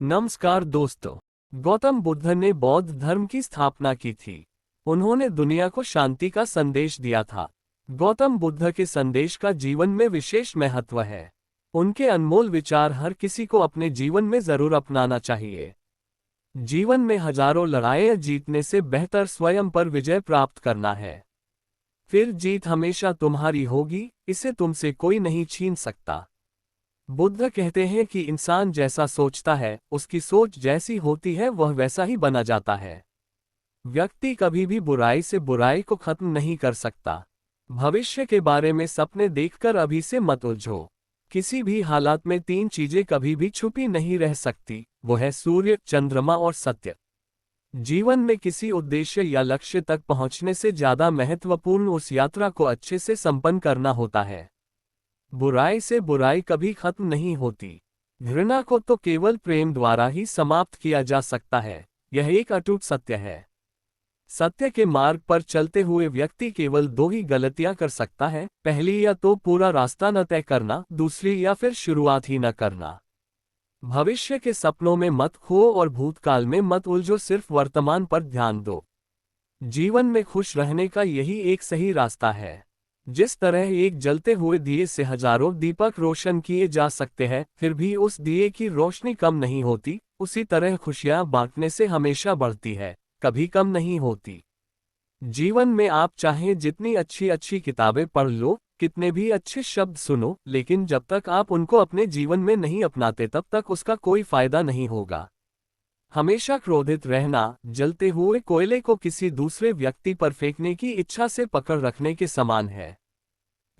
नमस्कार दोस्तों। गौतम बुद्ध ने बौद्ध धर्म की स्थापना की थी। उन्होंने दुनिया को शांति का संदेश दिया था। गौतम बुद्ध के संदेश का जीवन में विशेष महत्व है। उनके अनमोल विचार हर किसी को अपने जीवन में जरूर अपनाना चाहिए। जीवन में हजारों लड़ाइयां जीतने से बेहतर स्वयं पर विजय प्राप्त करना है। फिर जीत हमेशा तुम्हारी होगी, इसे तुमसे कोई नहीं छीन सकता। बुद्ध कहते हैं कि इंसान जैसा सोचता है, उसकी सोच जैसी होती है वह वैसा ही बना जाता है। व्यक्ति कभी भी बुराई से बुराई को खत्म नहीं कर सकता। भविष्य के बारे में सपने देखकर अभी से मत उलझो। किसी भी हालात में तीन चीजें कभी भी छुपी नहीं रह सकती, वो है सूर्य, चंद्रमा और सत्य। जीवन में किसी उद्देश्य या लक्ष्य तक पहुंचने से ज्यादा महत्वपूर्ण उस यात्रा को अच्छे से संपन्न करना होता है। बुराई से बुराई कभी खत्म नहीं होती। घृणा को तो केवल प्रेम द्वारा ही समाप्त किया जा सकता है, यह एक अटूट सत्य है। सत्य के मार्ग पर चलते हुए व्यक्ति केवल दो ही गलतियां कर सकता है, पहली या तो पूरा रास्ता न तय करना, दूसरी या फिर शुरुआत ही न करना। भविष्य के सपनों में मत खो और भूतकाल में मत उलझो, सिर्फ वर्तमान पर ध्यान दो। जीवन में खुश रहने का यही एक सही रास्ता है। जिस तरह एक जलते हुए दिए से हजारों दीपक रोशन किए जा सकते हैं, फिर भी उस दिए की रोशनी कम नहीं होती, उसी तरह खुशियां बांटने से हमेशा बढ़ती है, कभी कम नहीं होती। जीवन में आप चाहें जितनी अच्छी अच्छी किताबें पढ़ लो, कितने भी अच्छे शब्द सुनो, लेकिन जब तक आप उनको अपने जीवन में नहीं अपनाते तब तक उसका कोई फायदा नहीं होगा। हमेशा क्रोधित रहना जलते हुए कोयले को किसी दूसरे व्यक्ति पर फेंकने की इच्छा से पकड़ रखने के समान है।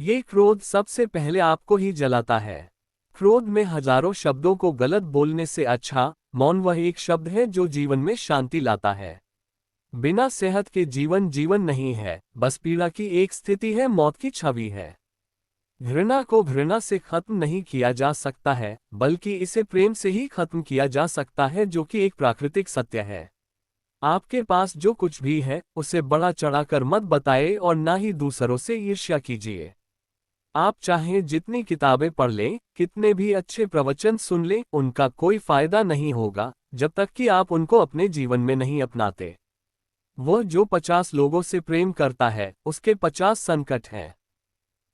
ये क्रोध सबसे पहले आपको ही जलाता है। क्रोध में हजारों शब्दों को गलत बोलने से अच्छा मौन वह एक शब्द है जो जीवन में शांति लाता है। बिना सेहत के जीवन जीवन नहीं है, बस पीड़ा की एक स्थिति है, मौत की छवि है। घृणा को घृणा से खत्म नहीं किया जा सकता है, बल्कि इसे प्रेम से ही खत्म किया जा सकता है, जो कि एक प्राकृतिक सत्य है। आपके पास जो कुछ भी है उसे बढ़ा चढ़ाकर मत बताएं और ना ही दूसरों से ईर्ष्या कीजिए। आप चाहें जितनी किताबें पढ़ लें, कितने भी अच्छे प्रवचन सुन लें, उनका कोई फायदा नहीं होगा जब तक कि आप उनको अपने जीवन में नहीं अपनाते। वह जो 50 लोगों से प्रेम करता है उसके 50 संकट हैं।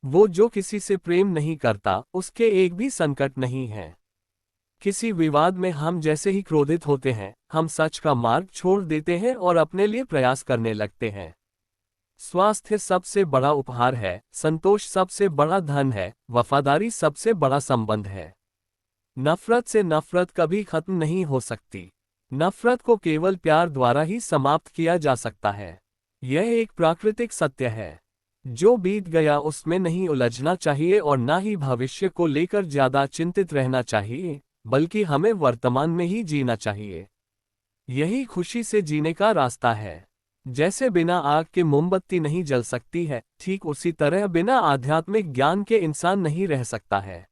वो जो किसी से प्रेम नहीं करता उसके एक भी संकट नहीं है। किसी विवाद में हम जैसे ही क्रोधित होते हैं, हम सच का मार्ग छोड़ देते हैं और अपने लिए प्रयास करने लगते हैं। स्वास्थ्य सबसे बड़ा उपहार है, संतोष सबसे बड़ा धन है, वफादारी सबसे बड़ा संबंध है। नफरत से नफरत कभी खत्म नहीं हो सकती। नफरत को केवल प्यार द्वारा ही समाप्त किया जा सकता है। यह एक प्राकृतिक सत्य है। जो बीत गया उसमें नहीं उलझना चाहिए और ना ही भविष्य को लेकर ज्यादा चिंतित रहना चाहिए, बल्कि हमें वर्तमान में ही जीना चाहिए। यही खुशी से जीने का रास्ता है। जैसे बिना आग के मोमबत्ती नहीं जल सकती है, ठीक उसी तरह बिना आध्यात्मिक ज्ञान के इंसान नहीं रह सकता है।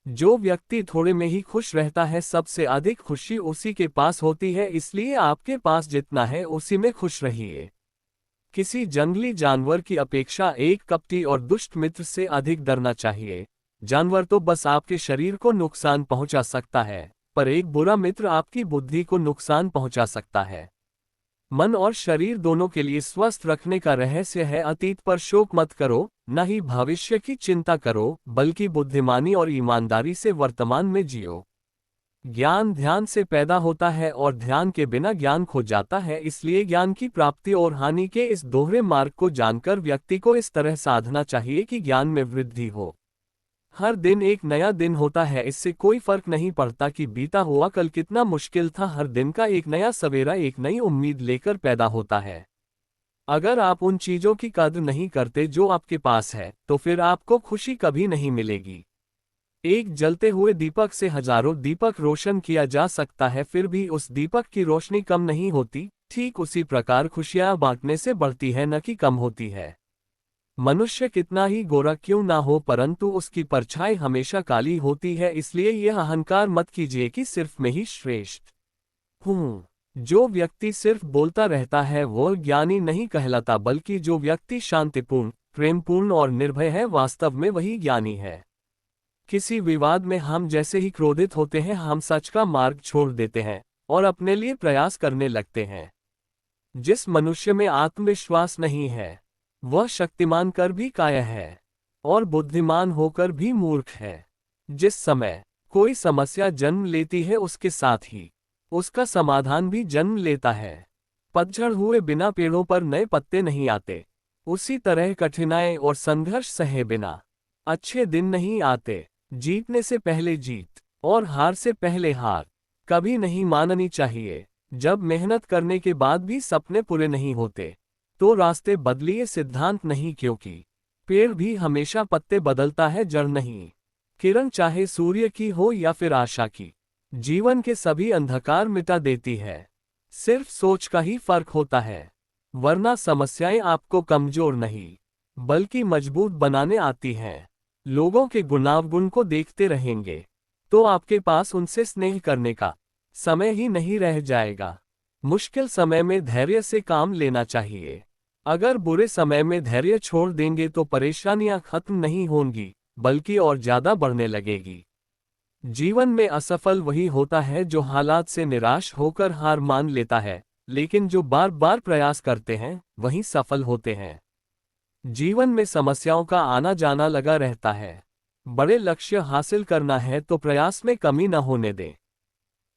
जो व्यक्ति थोड़े में ही खुश रहता है, सबसे अधिक खुशी उसी के पास होती है, इसलिए आपके पास जितना है उसी में खुश रहिए। किसी जंगली जानवर की अपेक्षा एक कपटी और दुष्ट मित्र से अधिक डरना चाहिए। जानवर तो बस आपके शरीर को नुकसान पहुंचा सकता है, पर एक बुरा मित्र आपकी बुद्धि को नुकसान पहुंचा सकता है। मन और शरीर दोनों के लिए स्वस्थ रखने का रहस्य है अतीत पर शोक मत करो, न ही भविष्य की चिंता करो, बल्कि बुद्धिमानी और ईमानदारी से वर्तमान में जियो। ज्ञान ध्यान से पैदा होता है और ध्यान के बिना ज्ञान खो जाता है, इसलिए ज्ञान की प्राप्ति और हानि के इस दोहरे मार्ग को जानकर व्यक्ति को इस तरह साधना चाहिए कि ज्ञान में वृद्धि हो। हर दिन एक नया दिन होता है, इससे कोई फर्क नहीं पड़ता कि बीता हुआ कल कितना मुश्किल था। हर दिन का एक नया सवेरा एक नई उम्मीद लेकर पैदा होता है। अगर आप उन चीजों की कद्र नहीं करते जो आपके पास है, तो फिर आपको खुशी कभी नहीं मिलेगी। एक जलते हुए दीपक से हजारों दीपक रोशन किया जा सकता है, फिर भी उस दीपक की रोशनी कम नहीं होती। ठीक उसी प्रकार खुशियां बांटने से बढ़ती है, न कि कम होती है। मनुष्य कितना ही गोरा क्यों ना हो, परंतु उसकी परछाई हमेशा काली होती है, इसलिए यह अहंकार मत कीजिए कि सिर्फ मैं ही श्रेष्ठ हूँ। जो व्यक्ति सिर्फ बोलता रहता है वो ज्ञानी नहीं कहलाता, बल्कि जो व्यक्ति शांतिपूर्ण, प्रेमपूर्ण और निर्भय है, वास्तव में वही ज्ञानी है। किसी विवाद में हम जैसे ही क्रोधित होते हैं हम सच का मार्ग छोड़ देते हैं और अपने लिए प्रयास करने लगते हैं। जिस मनुष्य में आत्मविश्वास नहीं है वह शक्तिमान कर भी कायर है और बुद्धिमान होकर भी मूर्ख है। जिस समय कोई समस्या जन्म लेती है उसके साथ ही उसका समाधान भी जन्म लेता है। पतझड़ हुए बिना पेड़ों पर नए पत्ते नहीं आते, उसी तरह कठिनाई और संघर्ष सहे बिना अच्छे दिन नहीं आते। जीतने से पहले जीत और हार से पहले हार कभी नहीं माननी चाहिए। जब मेहनत करने के बाद भी सपने पूरे नहीं होते तो रास्ते बदलिए, सिद्धांत नहीं, क्योंकि पेड़ भी हमेशा पत्ते बदलता है, जड़ नहीं। किरण चाहे सूर्य की हो या फिर आशा की, जीवन के सभी अंधकार मिटा देती है। सिर्फ सोच का ही फर्क होता है, वरना समस्याएं आपको कमजोर नहीं बल्कि मजबूत बनाने आती हैं। लोगों के गुणावगुण को देखते रहेंगे तो आपके पास उनसे स्नेह करने का समय ही नहीं रह जाएगा। मुश्किल समय में धैर्य से काम लेना चाहिए। अगर बुरे समय में धैर्य छोड़ देंगे तो परेशानियां खत्म नहीं होंगी बल्कि और ज्यादा बढ़ने लगेगी। जीवन में असफल वही होता है जो हालात से निराश होकर हार मान लेता है, लेकिन जो बार बार प्रयास करते हैं वही सफल होते हैं। जीवन में समस्याओं का आना जाना लगा रहता है। बड़े लक्ष्य हासिल करना है तो प्रयास में कमी न होने दें।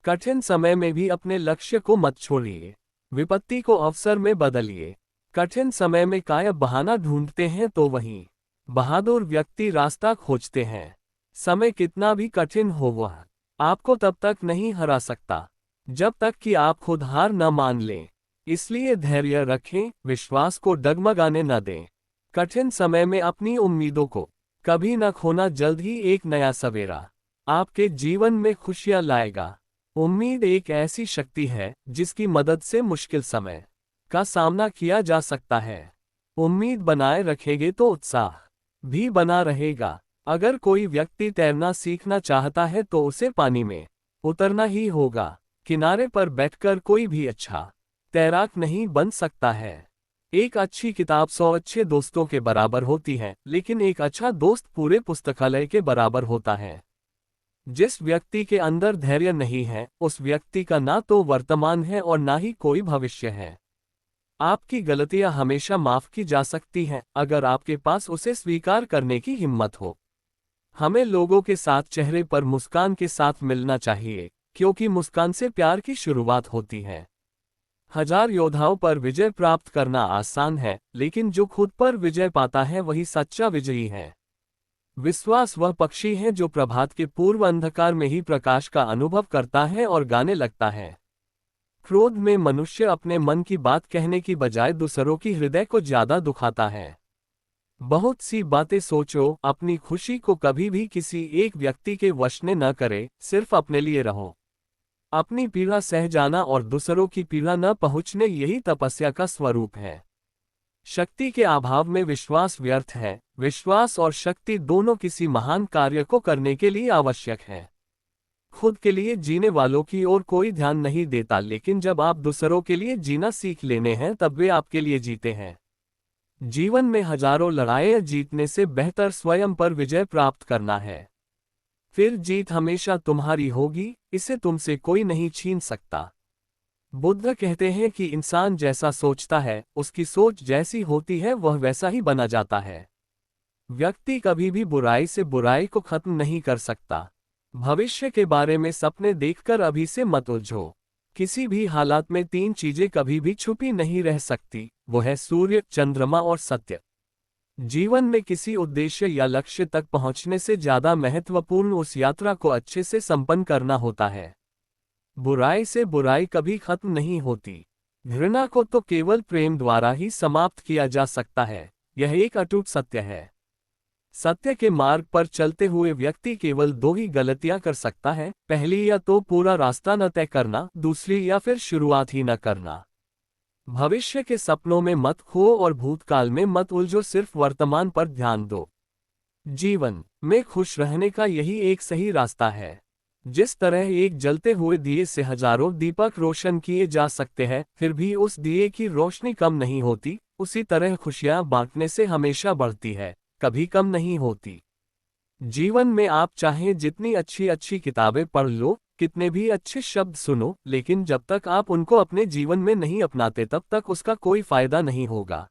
कठिन समय में भी अपने लक्ष्य को मत छोड़िए, विपत्ति को अवसर में बदलिए। कठिन समय में काया बहाना ढूंढते हैं तो वही बहादुर व्यक्ति रास्ता खोजते हैं। समय कितना भी कठिन हो वह आपको तब तक नहीं हरा सकता जब तक कि आप खुद हार न मान लें। इसलिए धैर्य रखें, विश्वास को डगमगाने न दें। कठिन समय में अपनी उम्मीदों को कभी न खोना, जल्द ही एक नया सवेरा आपके जीवन में खुशियां लाएगा। उम्मीद एक ऐसी शक्ति है जिसकी मदद से मुश्किल समय का सामना किया जा सकता है। उम्मीद बनाए रखेंगे तो उत्साह भी बना रहेगा। अगर कोई व्यक्ति तैरना सीखना चाहता है तो उसे पानी में उतरना ही होगा। किनारे पर बैठकर कोई भी अच्छा तैराक नहीं बन सकता है। एक अच्छी किताब 100 अच्छे दोस्तों के बराबर होती है, लेकिन एक अच्छा दोस्त पूरे पुस्तकालय के बराबर होता है। जिस व्यक्ति के अंदर धैर्य नहीं है उस व्यक्ति का ना तो वर्तमान है और ना ही कोई भविष्य है। आपकी गलतियां हमेशा माफ की जा सकती हैं अगर आपके पास उसे स्वीकार करने की हिम्मत हो। हमें लोगों के साथ चेहरे पर मुस्कान के साथ मिलना चाहिए, क्योंकि मुस्कान से प्यार की शुरुआत होती है। 1000 योद्धाओं पर विजय प्राप्त करना आसान है, लेकिन जो खुद पर विजय पाता है वही सच्चा विजयी है। विश्वास वह पक्षी है जो प्रभात के पूर्व अंधकार में ही प्रकाश का अनुभव करता है और गाने लगता है। क्रोध में मनुष्य अपने मन की बात कहने की बजाय दूसरों की हृदय को ज्यादा दुखाता है। बहुत सी बातें सोचो, अपनी खुशी को कभी भी किसी एक व्यक्ति के वश में न करे, सिर्फ अपने लिए रहो। अपनी पीड़ा सह जाना और दूसरों की पीड़ा न पहुंचने, यही तपस्या का स्वरूप है। शक्ति के अभाव में विश्वास व्यर्थ है। विश्वास और शक्ति दोनों किसी महान कार्य को करने के लिए आवश्यक है। खुद के लिए जीने वालों की ओर कोई ध्यान नहीं देता, लेकिन जब आप दूसरों के लिए जीना सीख लेने हैं तब वे आपके लिए जीते हैं। जीवन में हजारों लड़ाइयां जीतने से बेहतर स्वयं पर विजय प्राप्त करना है। फिर जीत हमेशा तुम्हारी होगी, इसे तुमसे कोई नहीं छीन सकता। बुद्ध कहते हैं कि इंसान जैसा सोचता है, उसकी सोच जैसी होती है वह वैसा ही बना जाता है। व्यक्ति कभी भी बुराई से बुराई को खत्म नहीं कर सकता। भविष्य के बारे में सपने देखकर अभी से मत उलझो। किसी भी हालात में 3 चीजें कभी भी छुपी नहीं रह सकती, वो है सूर्य, चंद्रमा और सत्य। जीवन में किसी उद्देश्य या लक्ष्य तक पहुंचने से ज्यादा महत्वपूर्ण उस यात्रा को अच्छे से संपन्न करना होता है। बुराई से बुराई कभी खत्म नहीं होती। घृणा को तो केवल प्रेम द्वारा ही समाप्त किया जा सकता है, यह एक अटूट सत्य है। सत्य के मार्ग पर चलते हुए व्यक्ति केवल 2 ही गलतियां कर सकता है, पहली या तो पूरा रास्ता न तय करना, दूसरी या फिर शुरुआत ही न करना। भविष्य के सपनों में मत खो और भूतकाल में मत उलझो, सिर्फ वर्तमान पर ध्यान दो। जीवन में खुश रहने का यही एक सही रास्ता है। जिस तरह एक जलते हुए दिए से हजारों दीपक रोशन किए जा सकते हैं, फिर भी उस दिए की रोशनी कम नहीं होती, उसी तरह खुशियां बांटने से हमेशा बढ़ती है, कभी कम नहीं होती। जीवन में आप चाहें जितनी अच्छी अच्छी किताबें पढ़ लो, कितने भी अच्छे शब्द सुनो, लेकिन जब तक आप उनको अपने जीवन में नहीं अपनाते तब तक उसका कोई फायदा नहीं होगा।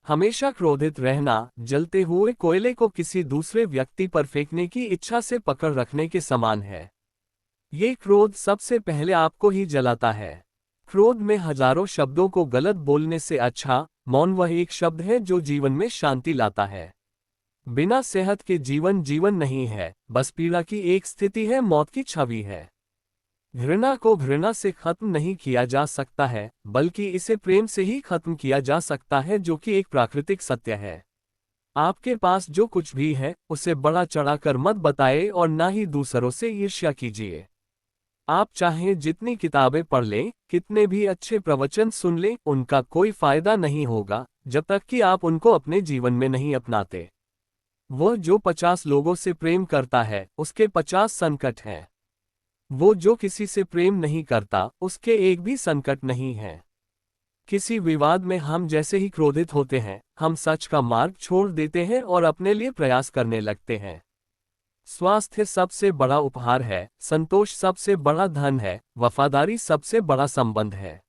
हमेशा क्रोधित रहना जलते हुए कोयले को किसी दूसरे व्यक्ति पर फेंकने की इच्छा से पकड़ रखने के समान है। ये क्रोध सबसे पहले आपको ही जलाता है। क्रोध में हजारों शब्दों को गलत बोलने से अच्छा मौन वह एक शब्द है जो जीवन में शांति लाता है। बिना सेहत के जीवन जीवन नहीं है, बस पीड़ा की एक स्थिति है, मौत की छवि है। घृणा को घृणा से खत्म नहीं किया जा सकता है, बल्कि इसे प्रेम से ही खत्म किया जा सकता है, जो कि एक प्राकृतिक सत्य है। आपके पास जो कुछ भी है उसे बड़ा चढ़ाकर मत बताएं और ना ही दूसरों से ईर्ष्या कीजिए। आप चाहें जितनी किताबें पढ़ लें, कितने भी अच्छे प्रवचन सुन लें, उनका कोई फायदा नहीं होगा जब तक कि आप उनको अपने जीवन में नहीं अपनाते। वह जो 50 लोगों से प्रेम करता है उसके 50 संकट हैं। वो जो किसी से प्रेम नहीं करता उसके एक भी संकट नहीं है। किसी विवाद में हम जैसे ही क्रोधित होते हैं, हम सच का मार्ग छोड़ देते हैं और अपने लिए प्रयास करने लगते हैं। स्वास्थ्य सबसे बड़ा उपहार है, संतोष सबसे बड़ा धन है, वफादारी सबसे बड़ा संबंध है।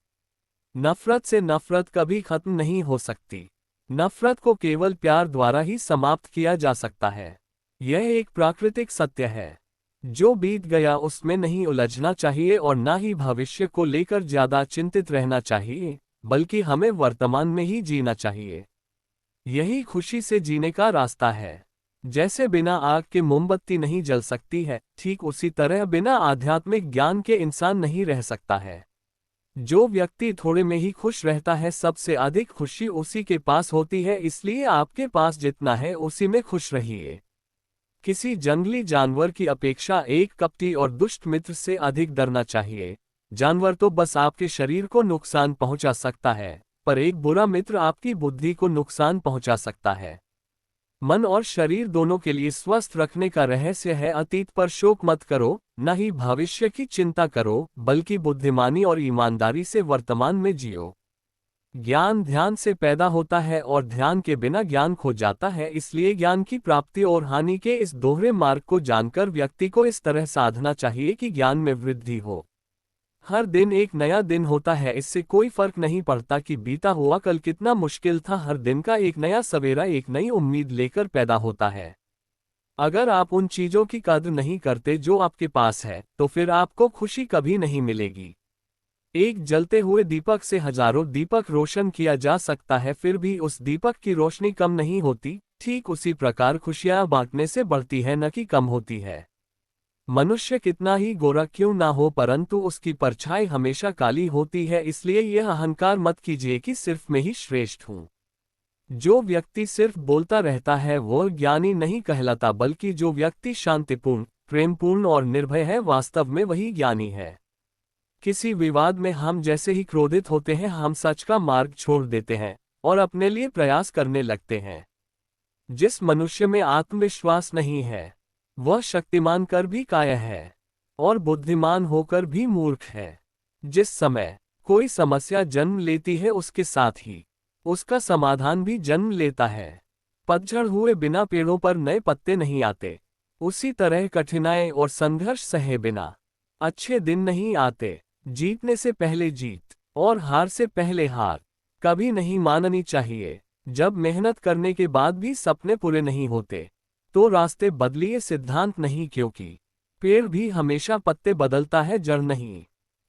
नफरत से नफरत कभी खत्म नहीं हो सकती। नफरत को केवल प्यार द्वारा ही समाप्त किया जा सकता है। यह एक प्राकृतिक सत्य है। जो बीत गया उसमें नहीं उलझना चाहिए और ना ही भविष्य को लेकर ज्यादा चिंतित रहना चाहिए, बल्कि हमें वर्तमान में ही जीना चाहिए। यही खुशी से जीने का रास्ता है। जैसे बिना आग के मोमबत्ती नहीं जल सकती है, ठीक उसी तरह बिना आध्यात्मिक ज्ञान के इंसान नहीं रह सकता है। जो व्यक्ति थोड़े में ही खुश रहता है, सबसे अधिक खुशी उसी के पास होती है, इसलिए आपके पास जितना है उसी में खुश रहिए। किसी जंगली जानवर की अपेक्षा एक कपटी और दुष्ट मित्र से अधिक डरना चाहिए। जानवर तो बस आपके शरीर को नुकसान पहुंचा सकता है, पर एक बुरा मित्र आपकी बुद्धि को नुकसान पहुंचा सकता है। मन और शरीर दोनों के लिए स्वस्थ रखने का रहस्य है अतीत पर शोक मत करो, न ही भविष्य की चिंता करो, बल्कि बुद्धिमानी और ईमानदारी से वर्तमान में जियो। ज्ञान ध्यान से पैदा होता है और ध्यान के बिना ज्ञान खो जाता है, इसलिए ज्ञान की प्राप्ति और हानि के इस दोहरे मार्ग को जानकर व्यक्ति को इस तरह साधना चाहिए कि ज्ञान में वृद्धि हो। हर दिन एक नया दिन होता है, इससे कोई फर्क नहीं पड़ता कि बीता हुआ कल कितना मुश्किल था। हर दिन का एक नया सवेरा एक नई उम्मीद लेकर पैदा होता है। अगर आप उन चीजों की कद्र नहीं करते जो आपके पास है, तो फिर आपको खुशी कभी नहीं मिलेगी। एक जलते हुए दीपक से हजारों दीपक रोशन किया जा सकता है, फिर भी उस दीपक की रोशनी कम नहीं होती। ठीक उसी प्रकार खुशियां बांटने से बढ़ती है, न कि कम होती है। मनुष्य कितना ही गोरा क्यों ना हो, परंतु उसकी परछाई हमेशा काली होती है, इसलिए यह अहंकार मत कीजिए कि सिर्फ मैं ही श्रेष्ठ हूँ। जो व्यक्ति सिर्फ बोलता रहता है वह ज्ञानी नहीं कहलाता, बल्कि जो व्यक्ति शांतिपूर्ण, प्रेमपूर्ण और निर्भय है, वास्तव में वही ज्ञानी है। किसी विवाद में हम जैसे ही क्रोधित होते हैं, हम सच का मार्ग छोड़ देते हैं और अपने लिए प्रयास करने लगते हैं। जिस मनुष्य में आत्मविश्वास नहीं है, वह शक्तिमान कर भी कायर है और बुद्धिमान होकर भी मूर्ख है। जिस समय कोई समस्या जन्म लेती है, उसके साथ ही उसका समाधान भी जन्म लेता है। पतझड़ हुए बिना पेड़ों पर नए पत्ते नहीं आते, उसी तरह कठिनाई और संघर्ष सहे बिना अच्छे दिन नहीं आते। जीतने से पहले जीत और हार से पहले हार कभी नहीं माननी चाहिए। जब मेहनत करने के बाद भी सपने पूरे नहीं होते, तो रास्ते बदलिए, सिद्धांत नहीं, क्योंकि पेड़ भी हमेशा पत्ते बदलता है, जड़ नहीं।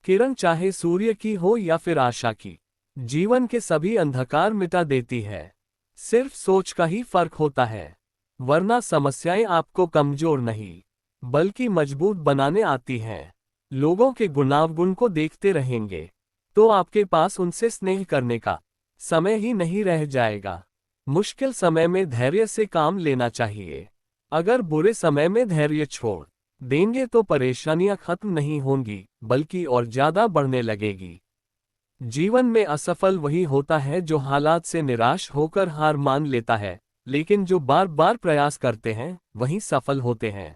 किरण चाहे सूर्य की हो या फिर आशा की, जीवन के सभी अंधकार मिटा देती है। सिर्फ सोच का ही फर्क होता है, वरना समस्याएं आपको कमजोर नहीं बल्कि मजबूत बनाने आती हैं। लोगों के गुणावगुण को देखते रहेंगे तो आपके पास उनसे स्नेह करने का समय ही नहीं रह जाएगा। मुश्किल समय में धैर्य से काम लेना चाहिए। अगर बुरे समय में धैर्य छोड़ देंगे तो परेशानियां खत्म नहीं होंगी, बल्कि और ज्यादा बढ़ने लगेगी। जीवन में असफल वही होता है जो हालात से निराश होकर हार मान लेता है, लेकिन जो बार बार प्रयास करते हैं वही सफल होते हैं।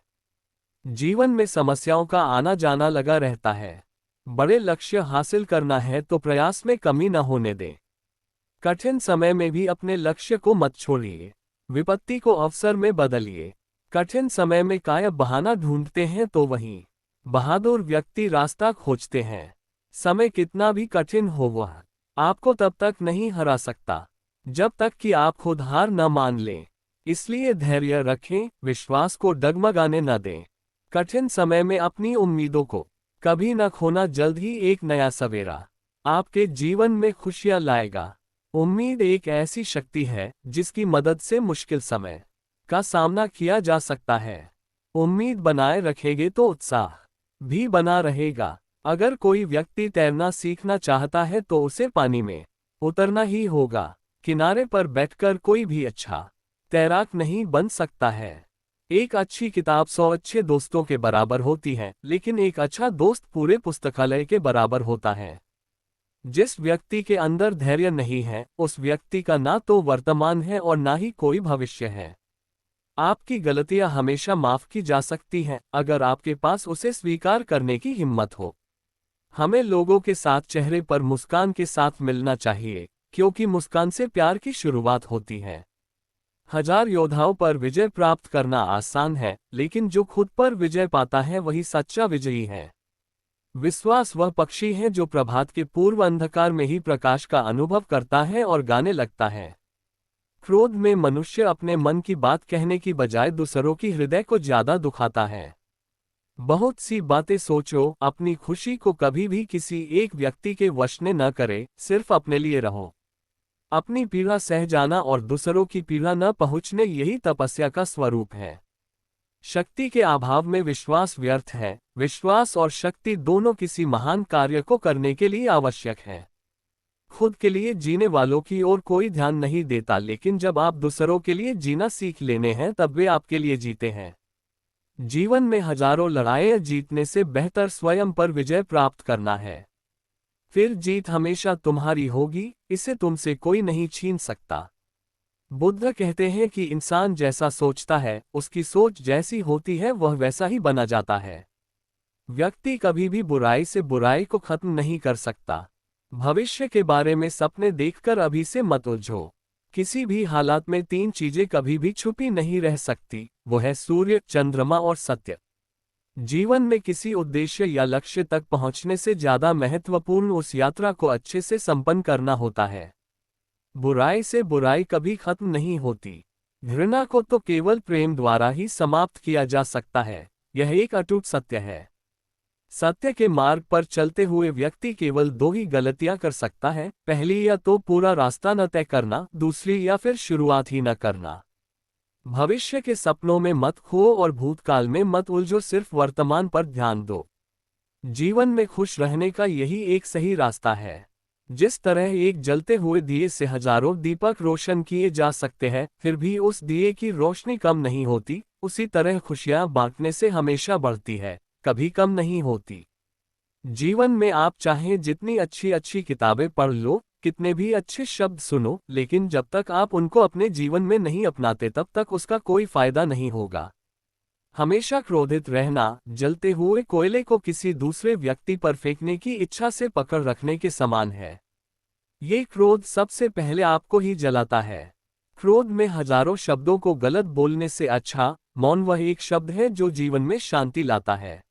जीवन में समस्याओं का आना जाना लगा रहता है। बड़े लक्ष्य हासिल करना है तो प्रयास में कमी न होने दें। कठिन समय में भी अपने लक्ष्य को मत छोड़िए, विपत्ति को अवसर में बदलिए। कठिन समय में काया बहाना ढूंढते हैं तो वहीं बहादुर व्यक्ति रास्ता खोजते हैं। समय कितना भी कठिन हो वह आपको तब तक नहीं हरा सकता जब तक कि आप खुद हार न मान लें। इसलिए धैर्य रखें, विश्वास को डगमगाने न दें। कठिन समय में अपनी उम्मीदों को कभी न खोना, जल्द ही एक नया सवेरा आपके जीवन में खुशियां लाएगा। उम्मीद एक ऐसी शक्ति है जिसकी मदद से मुश्किल समय का सामना किया जा सकता है। उम्मीद बनाए रखेंगे तो उत्साह भी बना रहेगा। अगर कोई व्यक्ति तैरना सीखना चाहता है तो उसे पानी में उतरना ही होगा। किनारे पर बैठकर कोई भी अच्छा तैराक नहीं बन सकता है। एक अच्छी किताब 100 अच्छे दोस्तों के बराबर होती है, लेकिन एक अच्छा दोस्त पूरे पुस्तकालय के बराबर होता है। जिस व्यक्ति के अंदर धैर्य नहीं है, उस व्यक्ति का ना तो वर्तमान है और ना ही कोई भविष्य है। आपकी गलतियां हमेशा माफ की जा सकती हैं, अगर आपके पास उसे स्वीकार करने की हिम्मत हो। हमें लोगों के साथ चेहरे पर मुस्कान के साथ मिलना चाहिए, क्योंकि मुस्कान से प्यार की शुरुआत होती है। 1000 योद्धाओं पर विजय प्राप्त करना आसान है, लेकिन जो खुद पर विजय पाता है वही सच्चा विजयी है। विश्वास वह पक्षी है जो प्रभात के पूर्व अंधकार में ही प्रकाश का अनुभव करता है और गाने लगता है। क्रोध में मनुष्य अपने मन की बात कहने की बजाय दूसरों की हृदय को ज्यादा दुखाता है। बहुत सी बातें सोचो, अपनी खुशी को कभी भी किसी एक व्यक्ति के वश में न करे, सिर्फ अपने लिए रहो। अपनी पीड़ा सह जाना और दूसरों की पीड़ा न पहुंचने, यही तपस्या का स्वरूप है। शक्ति के अभाव में विश्वास व्यर्थ है। विश्वास और शक्ति दोनों किसी महान कार्य को करने के लिए आवश्यक है। खुद के लिए जीने वालों की ओर कोई ध्यान नहीं देता, लेकिन जब आप दूसरों के लिए जीना सीख लेने हैं तब वे आपके लिए जीते हैं। जीवन में हजारों लड़ाइयां जीतने से बेहतर स्वयं पर विजय प्राप्त करना है। फिर जीत हमेशा तुम्हारी होगी, इसे तुमसे कोई नहीं छीन सकता। बुद्ध कहते हैं कि इंसान जैसा सोचता है, उसकी सोच जैसी होती है, वह वैसा ही बना जाता है। व्यक्ति कभी भी बुराई से बुराई को खत्म नहीं कर सकता। भविष्य के बारे में सपने देखकर अभी से मत उलझो। किसी भी हालात में 3 चीजें कभी भी छुपी नहीं रह सकती, वो है सूर्य, चंद्रमा और सत्य। जीवन में किसी उद्देश्य या लक्ष्य तक पहुंचने से ज्यादा महत्वपूर्ण उस यात्रा को अच्छे से संपन्न करना होता है। बुराई से बुराई कभी खत्म नहीं होती। घृणा को तो केवल प्रेम द्वारा ही समाप्त किया जा सकता है, यह एक अटूट सत्य है। सत्य के मार्ग पर चलते हुए व्यक्ति केवल 2 ही गलतियां कर सकता है, पहली या तो पूरा रास्ता न तय करना, दूसरी या फिर शुरुआत ही न करना। भविष्य के सपनों में मत खो और भूतकाल में मत उलझो, सिर्फ वर्तमान पर ध्यान दो। जीवन में खुश रहने का यही एक सही रास्ता है। जिस तरह एक जलते हुए दिए से हजारों दीपक रोशन किए जा सकते हैं, फिर भी उस दिए की रोशनी कम नहीं होती, उसी तरह खुशियां बांटने से हमेशा बढ़ती है, कभी कम नहीं होती। जीवन में आप चाहें जितनी अच्छी अच्छी किताबें पढ़ लो, कितने भी अच्छे शब्द सुनो, लेकिन जब तक आप उनको अपने जीवन में नहीं अपनाते तब तक उसका कोई फायदा नहीं होगा। हमेशा क्रोधित रहना जलते हुए कोयले को किसी दूसरे व्यक्ति पर फेंकने की इच्छा से पकड़ रखने के समान है। ये क्रोध सबसे पहले आपको ही जलाता है। क्रोध में हजारों शब्दों को गलत बोलने से अच्छा मौन वह एक शब्द है जो जीवन में शांति लाता है।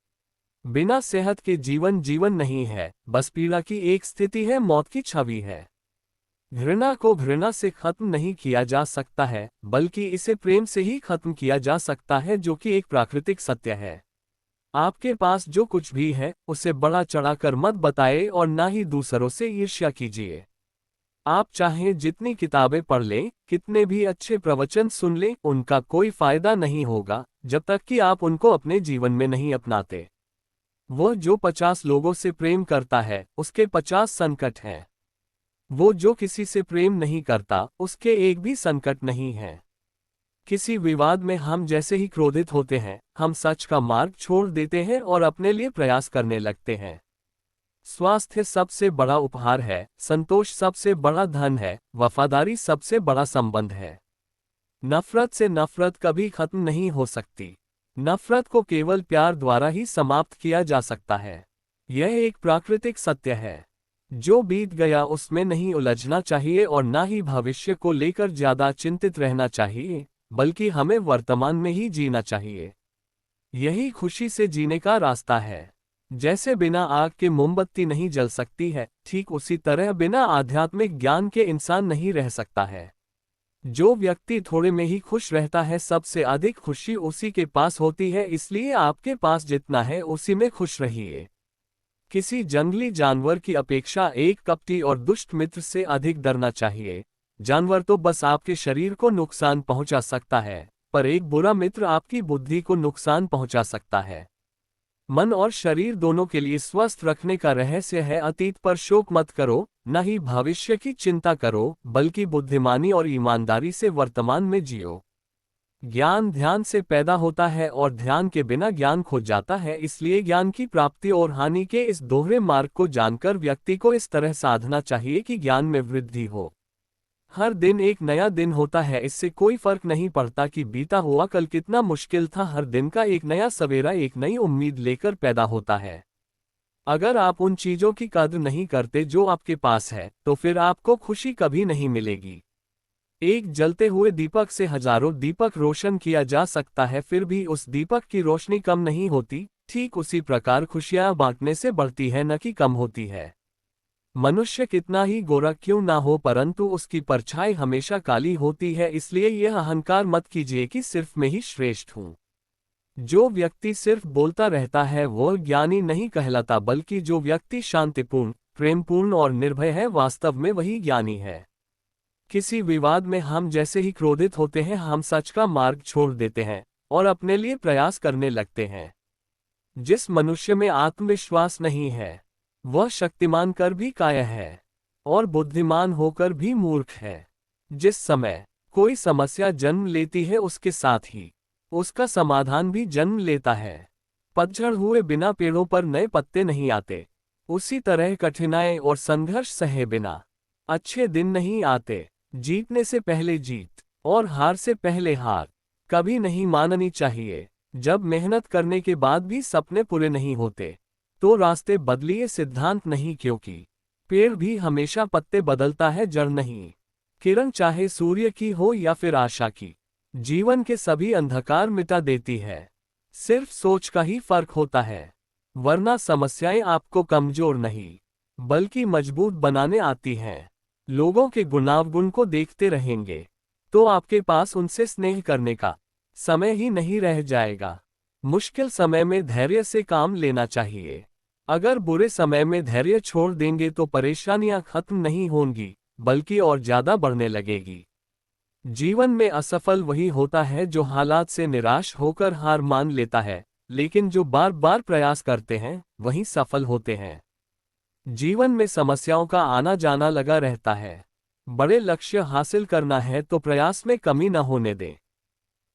बिना सेहत के जीवन जीवन नहीं है, बस पीड़ा की एक स्थिति है, मौत की छवि है। घृणा को घृणा से खत्म नहीं किया जा सकता है, बल्कि इसे प्रेम से ही खत्म किया जा सकता है, जो कि एक प्राकृतिक सत्य है। आपके पास जो कुछ भी है उसे बड़ा चढ़ाकर मत बताएं और ना ही दूसरों से ईर्ष्या कीजिए। आप चाहें जितनी किताबें पढ़ लें, कितने भी अच्छे प्रवचन सुन लें, उनका कोई फायदा नहीं होगा जब तक कि आप उनको अपने जीवन में नहीं अपनाते। वह जो 50 लोगों से प्रेम करता है उसके 50 संकट हैं। वो जो किसी से प्रेम नहीं करता उसके एक भी संकट नहीं है। किसी विवाद में हम जैसे ही क्रोधित होते हैं, हम सच का मार्ग छोड़ देते हैं और अपने लिए प्रयास करने लगते हैं। स्वास्थ्य सबसे बड़ा उपहार है, संतोष सबसे बड़ा धन है, वफादारी सबसे बड़ा संबंध है। नफरत से नफरत कभी खत्म नहीं हो सकती। नफरत को केवल प्यार द्वारा ही समाप्त किया जा सकता है। यह एक प्राकृतिक सत्य है। जो बीत गया उसमें नहीं उलझना चाहिए और ना ही भविष्य को लेकर ज्यादा चिंतित रहना चाहिए। बल्कि हमें वर्तमान में ही जीना चाहिए। यही खुशी से जीने का रास्ता है। जैसे बिना आग के मोमबत्ती नहीं जल सकती है, ठीक उसी तरह बिना आध्यात्मिक ज्ञान के इंसान नहीं रह सकता है। जो व्यक्ति थोड़े में ही खुश रहता है, सबसे अधिक खुशी उसी के पास होती है। इसलिए आपके पास जितना है उसी में खुश रहिए। किसी जंगली जानवर की अपेक्षा एक कपटी और दुष्ट मित्र से अधिक डरना चाहिए। जानवर तो बस आपके शरीर को नुकसान पहुंचा सकता है, पर एक बुरा मित्र आपकी बुद्धि को नुकसान पहुंचा सकता है। मन और शरीर दोनों के लिए स्वस्थ रखने का रहस्य है अतीत पर शोक मत करो, न ही भविष्य की चिंता करो, बल्कि बुद्धिमानी और ईमानदारी से वर्तमान में जियो। ज्ञान ध्यान से पैदा होता है और ध्यान के बिना ज्ञान खो जाता है। इसलिए ज्ञान की प्राप्ति और हानि के इस दोहरे मार्ग को जानकर व्यक्ति को इस तरह साधना चाहिए कि ज्ञान में वृद्धि हो। हर दिन एक नया दिन होता है, इससे कोई फर्क नहीं पड़ता कि बीता हुआ कल कितना मुश्किल था। हर दिन का एक नया सवेरा एक नई उम्मीद लेकर पैदा होता है। अगर आप उन चीजों की कद्र नहीं करते जो आपके पास है, तो फिर आपको खुशी कभी नहीं मिलेगी। एक जलते हुए दीपक से हजारों दीपक रोशन किया जा सकता है, फिर भी उस दीपक की रोशनी कम नहीं होती। ठीक उसी प्रकार खुशियां बांटने से बढ़ती है, न कि कम होती है। मनुष्य कितना ही गोरा क्यों ना हो, परंतु उसकी परछाई हमेशा काली होती है। इसलिए यह अहंकार मत कीजिए कि सिर्फ मैं ही श्रेष्ठ हूँ। जो व्यक्ति सिर्फ बोलता रहता है वह ज्ञानी नहीं कहलाता, बल्कि जो व्यक्ति शांतिपूर्ण, प्रेमपूर्ण और निर्भय है, वास्तव में वही ज्ञानी है। किसी विवाद में हम जैसे ही क्रोधित होते हैं, हम सच का मार्ग छोड़ देते हैं और अपने लिए प्रयास करने लगते हैं। जिस मनुष्य में आत्मविश्वास नहीं है, वह शक्तिमान कर भी कायर है और बुद्धिमान होकर भी मूर्ख है। जिस समय कोई समस्या जन्म लेती है, उसके साथ ही उसका समाधान भी जन्म लेता है। पतझड़ हुए बिना पेड़ों पर नए पत्ते नहीं आते, उसी तरह कठिनाई और संघर्ष सहे बिना अच्छे दिन नहीं आते। जीतने से पहले जीत और हार से पहले हार कभी नहीं माननी चाहिए। जब मेहनत करने के बाद भी सपने पूरे नहीं होते, तो रास्ते बदलिए, सिद्धांत नहीं, क्योंकि पेड़ भी हमेशा पत्ते बदलता है, जड़ नहीं। किरण चाहे सूर्य की हो या फिर आशा की, जीवन के सभी अंधकार मिटा देती है। सिर्फ सोच का ही फर्क होता है, वरना समस्याएं आपको कमजोर नहीं बल्कि मजबूत बनाने आती हैं। लोगों के गुणावगुण को देखते रहेंगे तो आपके पास उनसे स्नेह करने का समय ही नहीं रह जाएगा। मुश्किल समय में धैर्य से काम लेना चाहिए। अगर बुरे समय में धैर्य छोड़ देंगे तो परेशानियां खत्म नहीं होंगी, बल्कि और ज्यादा बढ़ने लगेगी। जीवन में असफल वही होता है जो हालात से निराश होकर हार मान लेता है, लेकिन जो बार बार प्रयास करते हैं वही सफल होते हैं। जीवन में समस्याओं का आना जाना लगा रहता है। बड़े लक्ष्य हासिल करना है तो प्रयास में कमी न होने दें।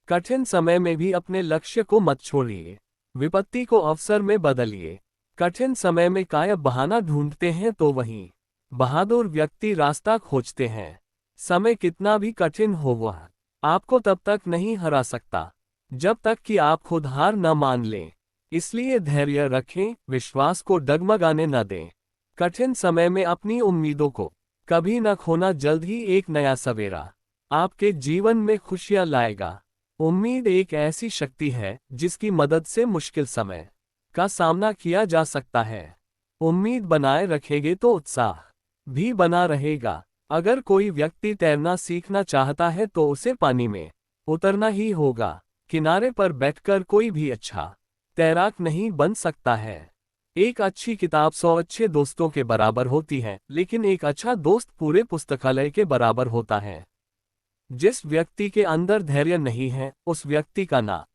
कठिन समय में भी अपने लक्ष्य को मत छोड़िए, विपत्ति को अवसर में बदलिए। कठिन समय में काया बहाना ढूंढते हैं तो वहीं बहादुर व्यक्ति रास्ता खोजते हैं। समय कितना भी कठिन हो, वह आपको तब तक नहीं हरा सकता जब तक कि आप खुद हार न मान लें। इसलिए धैर्य रखें, विश्वास को डगमगाने न दें। कठिन समय में अपनी उम्मीदों को कभी न खोना, जल्द ही एक नया सवेरा आपके जीवन में खुशियां लाएगा। उम्मीद एक ऐसी शक्ति है जिसकी मदद से मुश्किल समय का सामना किया जा सकता है। उम्मीद बनाए रखेंगे तो उत्साह भी बना रहेगा। अगर कोई व्यक्ति तैरना सीखना चाहता है तो उसे पानी में उतरना ही होगा। किनारे पर बैठकर कोई भी अच्छा तैराक नहीं बन सकता है। एक अच्छी किताब 100 अच्छे दोस्तों के बराबर होती है, लेकिन एक अच्छा दोस्त पूरे पुस्तकालय के बराबर होता है। जिस व्यक्ति के अंदर धैर्य नहीं है, उस व्यक्ति का ना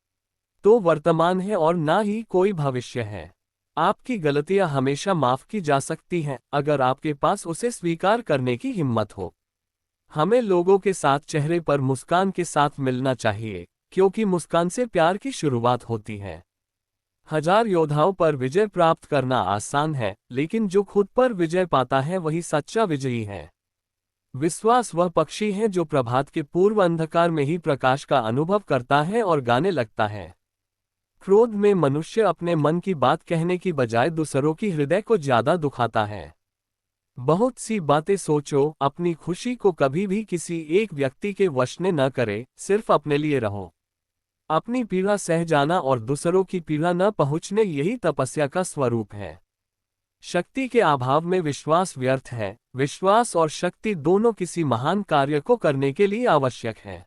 तो वर्तमान है और ना ही कोई भविष्य है। आपकी गलतियां हमेशा माफ की जा सकती हैं, अगर आपके पास उसे स्वीकार करने की हिम्मत हो। हमें लोगों के साथ चेहरे पर मुस्कान के साथ मिलना चाहिए, क्योंकि मुस्कान से प्यार की शुरुआत होती है। 1000 योद्धाओं पर विजय प्राप्त करना आसान है, लेकिन जो खुद पर विजय पाता है वही सच्चा विजयी है। विश्वास वह पक्षी है जो प्रभात के पूर्व अंधकार में ही प्रकाश का अनुभव करता है और गाने लगता है। क्रोध में मनुष्य अपने मन की बात कहने की बजाय दूसरों की हृदय को ज्यादा दुखाता है। बहुत सी बातें सोचो, अपनी खुशी को कभी भी किसी एक व्यक्ति के वश में न करे, सिर्फ अपने लिए रहो। अपनी पीड़ा सह जाना और दूसरों की पीड़ा न पहुंचने, यही तपस्या का स्वरूप है। शक्ति के अभाव में विश्वास व्यर्थ है। विश्वास और शक्ति दोनों किसी महान कार्य को करने के लिए आवश्यक है।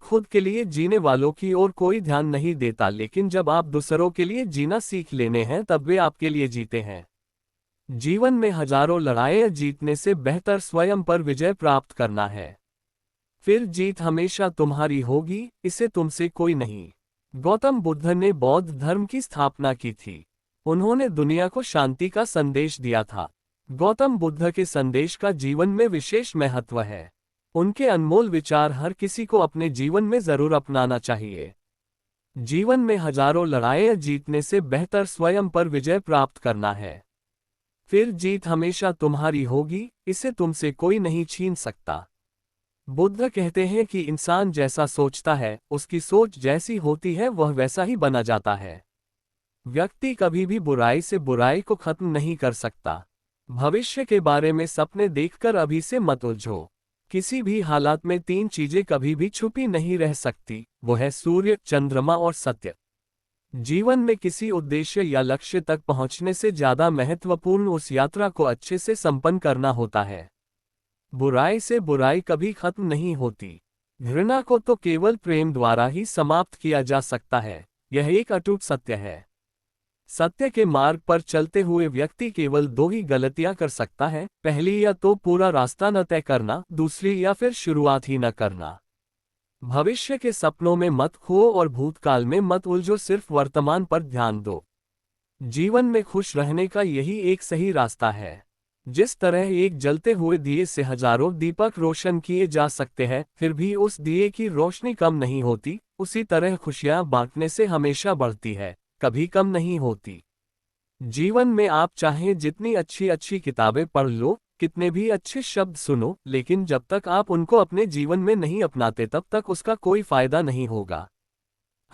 खुद के लिए जीने वालों की ओर कोई ध्यान नहीं देता, लेकिन जब आप दूसरों के लिए जीना सीख लेने हैं तब वे आपके लिए जीते हैं। जीवन में हजारों लड़ाइयां जीतने से बेहतर स्वयं पर विजय प्राप्त करना है। फिर जीत हमेशा तुम्हारी होगी, इसे तुमसे कोई नहीं। गौतम बुद्ध ने बौद्ध धर्म की स्थापना की थी। उन्होंने दुनिया को शांति का संदेश दिया था। गौतम बुद्ध के संदेश का जीवन में विशेष महत्व है। उनके अनमोल विचार हर किसी को अपने जीवन में जरूर अपनाना चाहिए। जीवन में हजारों लड़ाइयां जीतने से बेहतर स्वयं पर विजय प्राप्त करना है। फिर जीत हमेशा तुम्हारी होगी, इसे तुमसे कोई नहीं छीन सकता। बुद्ध कहते हैं कि इंसान जैसा सोचता है, उसकी सोच जैसी होती है, वह वैसा ही बना जाता है। व्यक्ति कभी भी बुराई से बुराई को खत्म नहीं कर सकता। भविष्य के बारे में सपने देखकर अभी से मत उलझो। किसी भी हालात में तीन चीजें कभी भी छुपी नहीं रह सकती, वो है सूर्य, चंद्रमा और सत्य। जीवन में किसी उद्देश्य या लक्ष्य तक पहुंचने से ज्यादा महत्वपूर्ण उस यात्रा को अच्छे से संपन्न करना होता है। बुराई से बुराई कभी खत्म नहीं होती। घृणा को तो केवल प्रेम द्वारा ही समाप्त किया जा सकता है, यह एक अटूट सत्य है। सत्य के मार्ग पर चलते हुए व्यक्ति केवल दो ही गलतियां कर सकता है, पहली या तो पूरा रास्ता न तय करना, दूसरी या फिर शुरुआत ही न करना। भविष्य के सपनों में मत खो और भूतकाल में मत उलझो, सिर्फ वर्तमान पर ध्यान दो। जीवन में खुश रहने का यही एक सही रास्ता है। जिस तरह एक जलते हुए दिए से हजारों दीपक रोशन किए जा सकते हैं, फिर भी उस दिए की रोशनी कम नहीं होती, उसी तरह खुशियां बांटने से हमेशा बढ़ती है, कभी कम नहीं होती। जीवन में आप चाहें जितनी अच्छी अच्छी किताबें पढ़ लो, कितने भी अच्छे शब्द सुनो, लेकिन जब तक आप उनको अपने जीवन में नहीं अपनाते तब तक उसका कोई फायदा नहीं होगा।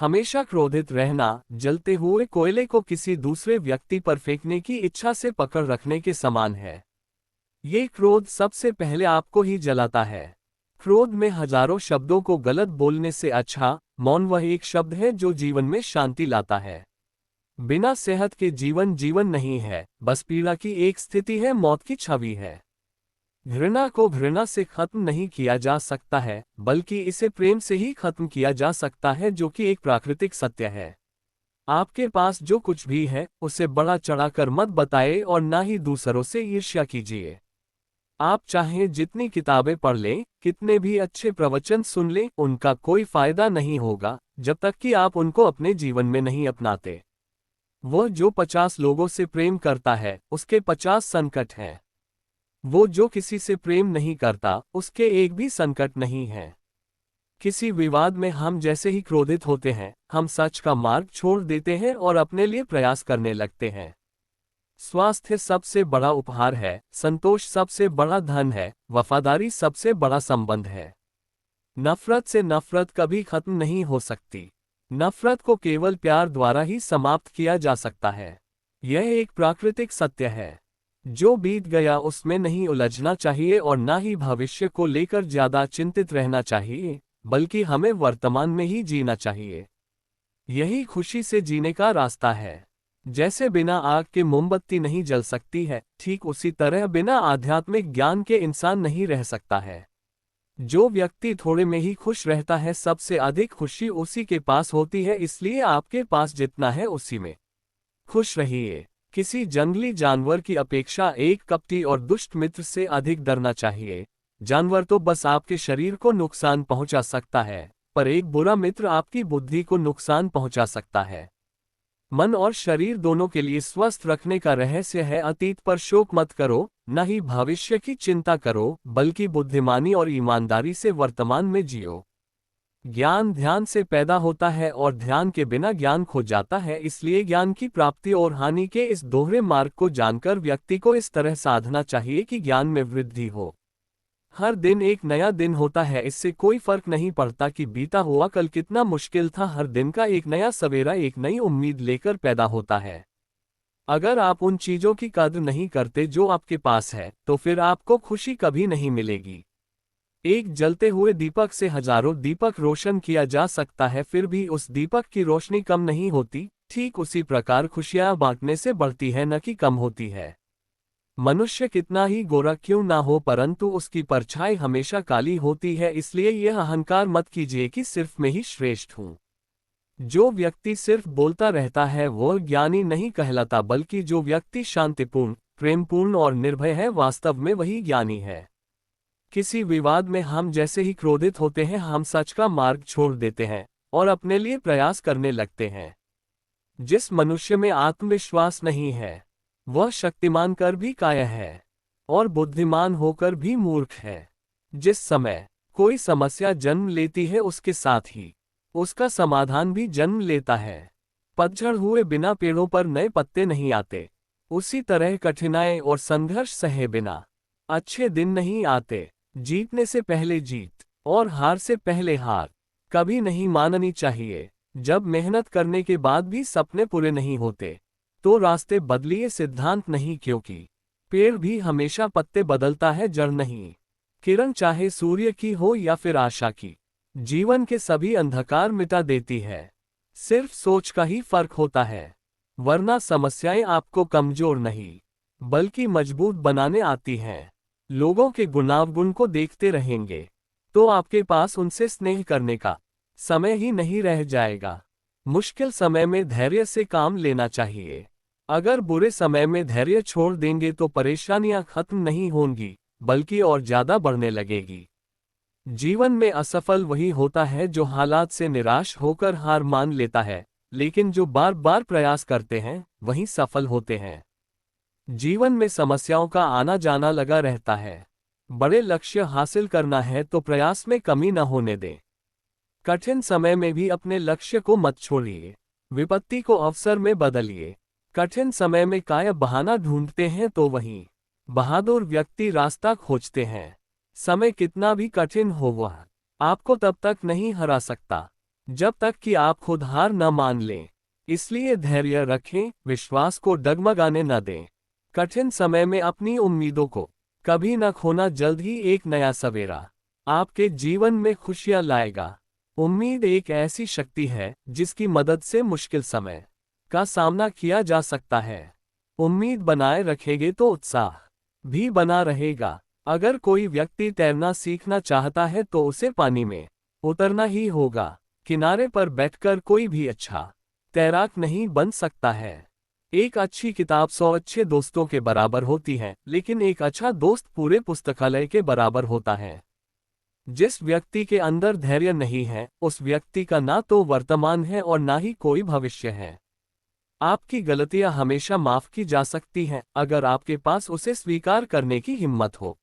हमेशा क्रोधित रहना जलते हुए कोयले को किसी दूसरे व्यक्ति पर फेंकने की इच्छा से पकड़ रखने के समान है। ये क्रोध सबसे पहले आपको ही जलाता है। क्रोध में हजारों शब्दों को गलत बोलने से अच्छा मौन वह एक शब्द है जो जीवन में शांति लाता है। बिना सेहत के जीवन जीवन नहीं है, बस पीड़ा की एक स्थिति है, मौत की छवि है। घृणा को घृणा से खत्म नहीं किया जा सकता है, बल्कि इसे प्रेम से ही खत्म किया जा सकता है, जो कि एक प्राकृतिक सत्य है। आपके पास जो कुछ भी है उसे बड़ा चढ़ाकर मत बताएं और ना ही दूसरों से ईर्ष्या कीजिए। आप चाहें जितनी किताबें पढ़ लें, कितने भी अच्छे प्रवचन सुन लें, उनका कोई फायदा नहीं होगा जब तक कि आप उनको अपने जीवन में नहीं अपनाते। वो जो 50 लोगों से प्रेम करता है उसके 50 संकट हैं। वो जो किसी से प्रेम नहीं करता उसके एक भी संकट नहीं है। किसी विवाद में हम जैसे ही क्रोधित होते हैं, हम सच का मार्ग छोड़ देते हैं और अपने लिए प्रयास करने लगते हैं। स्वास्थ्य सबसे बड़ा उपहार है, संतोष सबसे बड़ा धन है, वफादारी सबसे बड़ा संबंध है। नफरत से नफरत कभी खत्म नहीं हो सकती। नफरत को केवल प्यार द्वारा ही समाप्त किया जा सकता है। यह एक प्राकृतिक सत्य है। जो बीत गया उसमें नहीं उलझना चाहिए और ना ही भविष्य को लेकर ज्यादा चिंतित रहना चाहिए, बल्कि हमें वर्तमान में ही जीना चाहिए। यही खुशी से जीने का रास्ता है। जैसे बिना आग के मोमबत्ती नहीं जल सकती है, ठीक उसी तरह बिना आध्यात्मिक ज्ञान के इंसान नहीं रह सकता है। जो व्यक्ति थोड़े में ही खुश रहता है, सबसे अधिक खुशी उसी के पास होती है, इसलिए आपके पास जितना है उसी में खुश रहिए। किसी जंगली जानवर की अपेक्षा एक कपटी और दुष्ट मित्र से अधिक डरना चाहिए। जानवर तो बस आपके शरीर को नुकसान पहुंचा सकता है, पर एक बुरा मित्र आपकी बुद्धि को नुकसान पहुंचा सकता है। मन और शरीर दोनों के लिए स्वस्थ रखने का रहस्य है अतीत पर शोक मत करो, न ही भविष्य की चिंता करो, बल्कि बुद्धिमानी और ईमानदारी से वर्तमान में जियो। ज्ञान ध्यान से पैदा होता है और ध्यान के बिना ज्ञान खो जाता है, इसलिए ज्ञान की प्राप्ति और हानि के इस दोहरे मार्ग को जानकर व्यक्ति को इस तरह साधना चाहिए कि ज्ञान में वृद्धि हो। हर दिन एक नया दिन होता है, इससे कोई फर्क नहीं पड़ता कि बीता हुआ कल कितना मुश्किल था। हर दिन का एक नया सवेरा एक नई उम्मीद लेकर पैदा होता है। अगर आप उन चीजों की कद्र नहीं करते जो आपके पास है, तो फिर आपको खुशी कभी नहीं मिलेगी। एक जलते हुए दीपक से हजारों दीपक रोशन किया जा सकता है, फिर भी उस दीपक की रोशनी कम नहीं होती। ठीक उसी प्रकार खुशियां बांटने से बढ़ती है, न कि कम होती है। मनुष्य कितना ही गोरा क्यों ना हो, परंतु उसकी परछाई हमेशा काली होती है। इसलिए यह अहंकार मत कीजिए कि सिर्फ मैं ही श्रेष्ठ हूँ। जो व्यक्ति सिर्फ बोलता रहता है वह ज्ञानी नहीं कहलाता, बल्कि जो व्यक्ति शांतिपूर्ण, प्रेमपूर्ण और निर्भय है, वास्तव में वही ज्ञानी है। किसी विवाद में हम जैसे ही क्रोधित होते हैं, हम सच का मार्ग छोड़ देते हैं और अपने लिए प्रयास करने लगते हैं। जिस मनुष्य में आत्मविश्वास नहीं है, वह शक्तिमान कर भी कायर है और बुद्धिमान होकर भी मूर्ख है। जिस समय कोई समस्या जन्म लेती है, उसके साथ ही उसका समाधान भी जन्म लेता है। पतझड़ हुए बिना पेड़ों पर नए पत्ते नहीं आते, उसी तरह कठिनाई और संघर्ष सहे बिना अच्छे दिन नहीं आते। जीतने से पहले जीत और हार से पहले हार कभी नहीं माननी चाहिए। जब मेहनत करने के बाद भी सपने पूरे नहीं होते, तो रास्ते बदलिए, सिद्धांत नहीं, क्योंकि पेड़ भी हमेशा पत्ते बदलता है, जड़ नहीं। किरण चाहे सूर्य की हो या फिर आशा की, जीवन के सभी अंधकार मिटा देती है। सिर्फ सोच का ही फर्क होता है, वरना समस्याएं आपको कमजोर नहीं बल्कि मजबूत बनाने आती हैं। लोगों के गुणावगुण को देखते रहेंगे तो आपके पास उनसे स्नेह करने का समय ही नहीं रह जाएगा। मुश्किल समय में धैर्य से काम लेना चाहिए। अगर बुरे समय में धैर्य छोड़ देंगे तो परेशानियां खत्म नहीं होंगी, बल्कि और ज्यादा बढ़ने लगेगी। जीवन में असफल वही होता है जो हालात से निराश होकर हार मान लेता है, लेकिन जो बार बार प्रयास करते हैं वही सफल होते हैं। जीवन में समस्याओं का आना जाना लगा रहता है। बड़े लक्ष्य हासिल करना है तो प्रयास में कमी न होने दें। कठिन समय में भी अपने लक्ष्य को मत छोड़िए, विपत्ति को अवसर में बदलिए। कठिन समय में काय बहाना ढूंढते हैं तो वहीं बहादुर व्यक्ति रास्ता खोजते हैं। समय कितना भी कठिन हो, वह आपको तब तक नहीं हरा सकता जब तक कि आप खुद हार न मान लें। इसलिए धैर्य रखें, विश्वास को डगमगाने न दें। कठिन समय में अपनी उम्मीदों को कभी न खोना, जल्द ही एक नया सवेरा आपके जीवन में खुशियां लाएगा। उम्मीद एक ऐसी शक्ति है जिसकी मदद से मुश्किल समय का सामना किया जा सकता है। उम्मीद बनाए रखेंगे तो उत्साह भी बना रहेगा। अगर कोई व्यक्ति तैरना सीखना चाहता है तो उसे पानी में उतरना ही होगा। किनारे पर बैठकर कोई भी अच्छा तैराक नहीं बन सकता है। एक अच्छी किताब 100 अच्छे दोस्तों के बराबर होती है, लेकिन एक अच्छा दोस्त पूरे पुस्तकालय के बराबर होता है। जिस व्यक्ति के अंदर धैर्य नहीं है, उस व्यक्ति का ना तो वर्तमान है और ना ही कोई भविष्य है। आपकी गलतियां हमेशा माफ की जा सकती हैं, अगर आपके पास उसे स्वीकार करने की हिम्मत हो।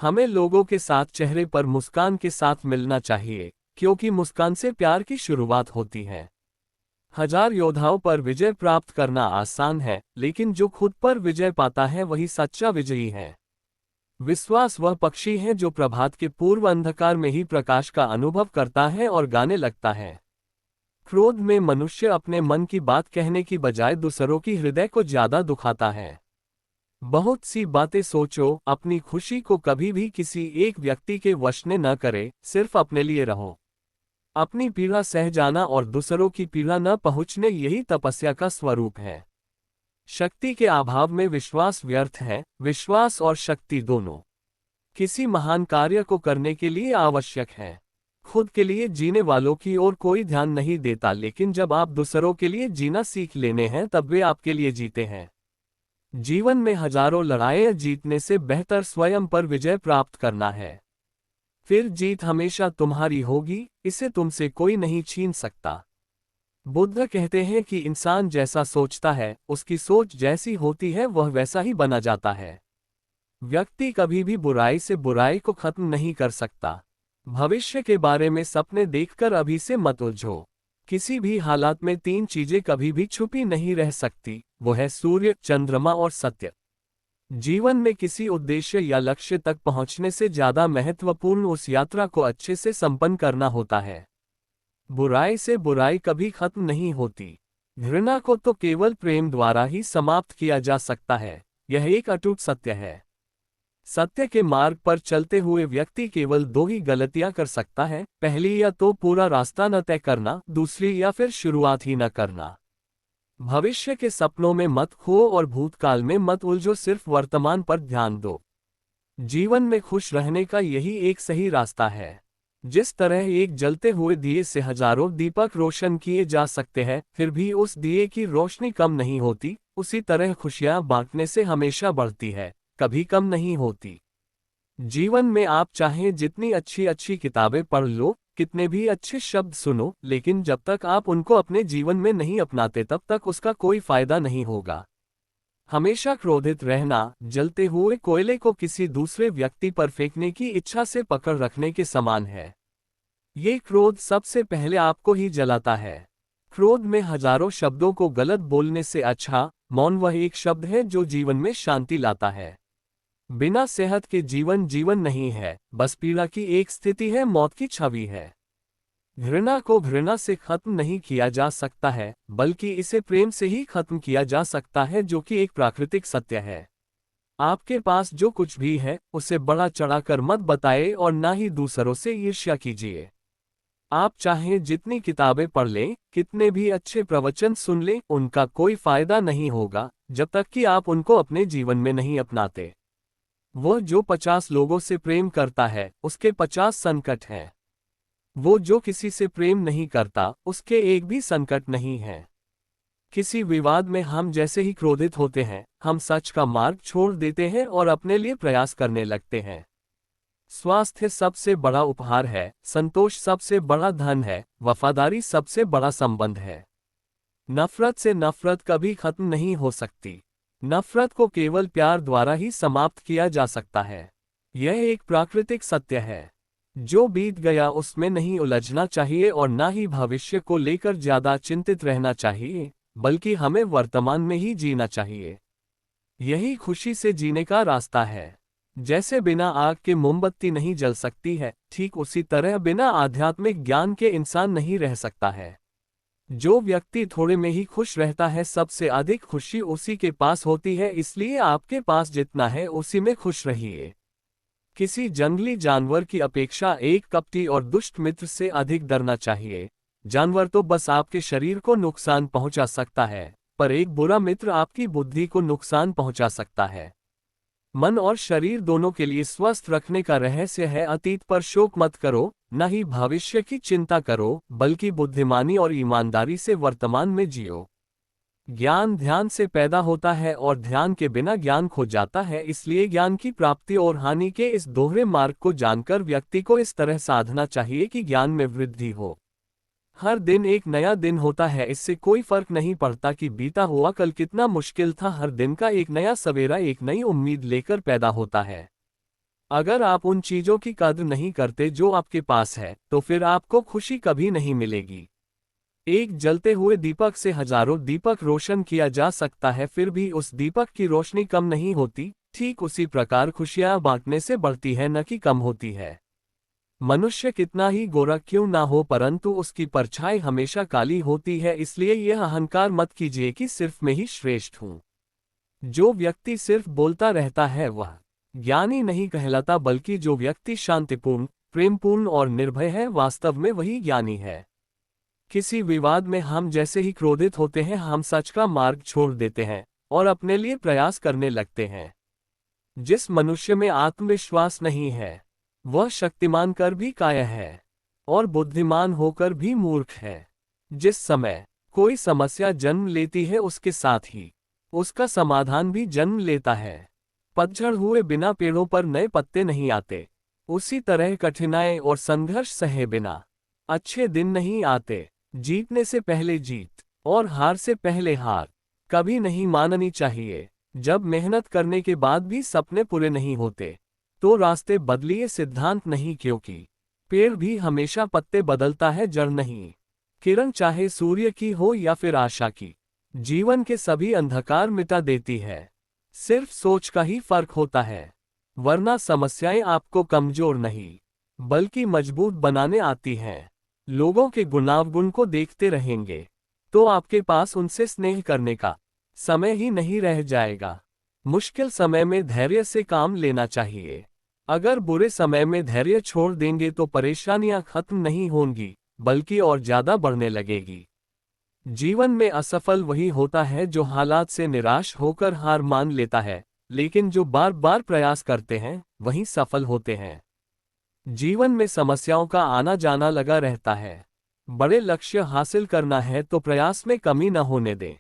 हमें लोगों के साथ चेहरे पर मुस्कान के साथ मिलना चाहिए, क्योंकि मुस्कान से प्यार की शुरुआत होती है। हजार योद्धाओं पर विजय प्राप्त करना आसान है, लेकिन जो खुद पर विजय पाता है वही सच्चा विजयी है। विश्वास वह पक्षी है जो प्रभात के पूर्व अंधकार में ही प्रकाश का अनुभव करता है और गाने लगता है। क्रोध में मनुष्य अपने मन की बात कहने की बजाय दूसरों की हृदय को ज्यादा दुखाता है। बहुत सी बातें सोचो, अपनी खुशी को कभी भी किसी एक व्यक्ति के वश में न करे, सिर्फ अपने लिए रहो। अपनी पीड़ा सह जाना और दूसरों की पीड़ा न पहुंचने, यही तपस्या का स्वरूप है। शक्ति के अभाव में विश्वास व्यर्थ है। विश्वास और शक्ति दोनों किसी महान कार्य को करने के लिए आवश्यक है। खुद के लिए जीने वालों की ओर कोई ध्यान नहीं देता, लेकिन जब आप दूसरों के लिए जीना सीख लेने हैं तब वे आपके लिए जीते हैं। जीवन में हजारों लड़ाइयां जीतने से बेहतर स्वयं पर विजय प्राप्त करना है। फिर जीत हमेशा तुम्हारी होगी, इसे तुमसे कोई नहीं छीन सकता। बुद्ध कहते हैं कि इंसान जैसा सोचता है, उसकी सोच जैसी होती है, वह वैसा ही बना जाता है। व्यक्ति कभी भी बुराई से बुराई को खत्म नहीं कर सकता। भविष्य के बारे में सपने देखकर अभी से मत उलझो। किसी भी हालात में 3 चीजें कभी भी छुपी नहीं रह सकती, वो है सूर्य, चंद्रमा और सत्य। जीवन में किसी उद्देश्य या लक्ष्य तक पहुंचने से ज्यादा महत्वपूर्ण उस यात्रा को अच्छे से संपन्न करना होता है। बुराई से बुराई कभी खत्म नहीं होती। घृणा को तो केवल प्रेम द्वारा ही समाप्त किया जा सकता है, यह एक अटूट सत्य है। सत्य के मार्ग पर चलते हुए व्यक्ति केवल दो ही गलतियां कर सकता है, पहली या तो पूरा रास्ता न तय करना, दूसरी या फिर शुरुआत ही न करना। भविष्य के सपनों में मत खो और भूतकाल में मत उलझो, सिर्फ वर्तमान पर ध्यान दो। जीवन में खुश रहने का यही एक सही रास्ता है। जिस तरह एक जलते हुए दिए से हजारों दीपक रोशन किए जा सकते हैं, फिर भी उस दिए की रोशनी कम नहीं होती, उसी तरह खुशियां बांटने से हमेशा बढ़ती है, कभी कम नहीं होती। जीवन में आप चाहें जितनी अच्छी अच्छी किताबें पढ़ लो, कितने भी अच्छे शब्द सुनो, लेकिन जब तक आप उनको अपने जीवन में नहीं अपनाते तब तक उसका कोई फायदा नहीं होगा। हमेशा क्रोधित रहना जलते हुए कोयले को किसी दूसरे व्यक्ति पर फेंकने की इच्छा से पकड़ रखने के समान है। ये क्रोध सबसे पहले आपको ही जलाता है। क्रोध में हजारों शब्दों को गलत बोलने से अच्छा मौन वह एक शब्द है जो जीवन में शांति लाता है। बिना सेहत के जीवन जीवन नहीं है, बस पीड़ा की एक स्थिति है, मौत की छवि है। घृणा को घृणा से खत्म नहीं किया जा सकता है, बल्कि इसे प्रेम से ही खत्म किया जा सकता है, जो कि एक प्राकृतिक सत्य है। आपके पास जो कुछ भी है उसे बढ़ा चढ़ाकर मत बताएं और ना ही दूसरों से ईर्ष्या कीजिए। आप चाहें जितनी किताबें पढ़ लें, कितने भी अच्छे प्रवचन सुन लें, उनका कोई फायदा नहीं होगा जब तक कि आप उनको अपने जीवन में नहीं अपनाते। वह जो 50 लोगों से प्रेम करता है उसके 50 संकट हैं। वो जो किसी से प्रेम नहीं करता उसके एक भी संकट नहीं है। किसी विवाद में हम जैसे ही क्रोधित होते हैं, हम सच का मार्ग छोड़ देते हैं और अपने लिए प्रयास करने लगते हैं। स्वास्थ्य सबसे बड़ा उपहार है, संतोष सबसे बड़ा धन है, वफादारी सबसे बड़ा संबंध है। नफरत से नफरत कभी खत्म नहीं हो सकती। नफरत को केवल प्यार द्वारा ही समाप्त किया जा सकता है। यह एक प्राकृतिक सत्य है। जो बीत गया उसमें नहीं उलझना चाहिए और ना ही भविष्य को लेकर ज्यादा चिंतित रहना चाहिए, बल्कि हमें वर्तमान में ही जीना चाहिए। यही खुशी से जीने का रास्ता है। जैसे बिना आग के मोमबत्ती नहीं जल सकती है, ठीक उसी तरह बिना आध्यात्मिक ज्ञान के इंसान नहीं रह सकता है। जो व्यक्ति थोड़े में ही खुश रहता है, सबसे अधिक खुशी उसी के पास होती है, इसलिए आपके पास जितना है उसी में खुश रहिए। किसी जंगली जानवर की अपेक्षा एक कपटी और दुष्ट मित्र से अधिक डरना चाहिए। जानवर तो बस आपके शरीर को नुकसान पहुंचा सकता है, पर एक बुरा मित्र आपकी बुद्धि को नुकसान पहुंचा सकता है। मन और शरीर दोनों के लिए स्वस्थ रखने का रहस्य है अतीत पर शोक मत करो, न ही भविष्य की चिंता करो, बल्कि बुद्धिमानी और ईमानदारी से वर्तमान में जियो। ज्ञान ध्यान से पैदा होता है और ध्यान के बिना ज्ञान खो जाता है, इसलिए ज्ञान की प्राप्ति और हानि के इस दोहरे मार्ग को जानकर व्यक्ति को इस तरह साधना चाहिए कि ज्ञान में वृद्धि हो। हर दिन एक नया दिन होता है, इससे कोई फर्क नहीं पड़ता कि बीता हुआ कल कितना मुश्किल था। हर दिन का एक नया सवेरा एक नई उम्मीद लेकर पैदा होता है। अगर आप उन चीजों की कद्र नहीं करते जो आपके पास है, तो फिर आपको खुशी कभी नहीं मिलेगी। एक जलते हुए दीपक से हजारों दीपक रोशन किया जा सकता है, फिर भी उस दीपक की रोशनी कम नहीं होती। ठीक उसी प्रकार खुशियां बांटने से बढ़ती है, न कि कम होती है। मनुष्य कितना ही गोरा क्यों ना हो, परंतु उसकी परछाई हमेशा काली होती है, इसलिए यह अहंकार मत कीजिए कि सिर्फ मैं ही श्रेष्ठ हूँ। जो व्यक्ति सिर्फ बोलता रहता है वह ज्ञानी नहीं कहलाता, बल्कि जो व्यक्ति शांतिपूर्ण, प्रेमपूर्ण और निर्भय है, वास्तव में वही ज्ञानी है। किसी विवाद में हम जैसे ही क्रोधित होते हैं, हम सच का मार्ग छोड़ देते हैं और अपने लिए प्रयास करने लगते हैं। जिस मनुष्य में आत्मविश्वास नहीं है, वह शक्तिमान कर भी कायर है और बुद्धिमान होकर भी मूर्ख है। जिस समय कोई समस्या जन्म लेती है, उसके साथ ही उसका समाधान भी जन्म लेता है। पतझड़ हुए बिना पेड़ों पर नए पत्ते नहीं आते, उसी तरह कठिनाई और संघर्ष सहे बिना अच्छे दिन नहीं आते। जीतने से पहले जीत और हार से पहले हार कभी नहीं माननी चाहिए। जब मेहनत करने के बाद भी सपने पूरे नहीं होते, तो रास्ते बदलिए, सिद्धांत नहीं, क्योंकि पेड़ भी हमेशा पत्ते बदलता है, जड़ नहीं। किरण चाहे सूर्य की हो या फिर आशा की, जीवन के सभी अंधकार मिटा देती है। सिर्फ सोच का ही फर्क होता है, वरना समस्याएं आपको कमजोर नहीं बल्कि मजबूत बनाने आती हैं। लोगों के गुणावगुण को देखते रहेंगे, तो आपके पास उनसे स्नेह करने का समय ही नहीं रह जाएगा। मुश्किल समय में धैर्य से काम लेना चाहिए। अगर बुरे समय में धैर्य छोड़ देंगे तो परेशानियां खत्म नहीं होंगी, बल्कि और ज्यादा बढ़ने लगेगी। जीवन में असफल वही होता है जो हालात से निराश होकर हार मान लेता है, लेकिन जो बार बार प्रयास करते हैं वही सफल होते हैं। जीवन में समस्याओं का आना जाना लगा रहता है। बड़े लक्ष्य हासिल करना है तो प्रयास में कमी न होने दें।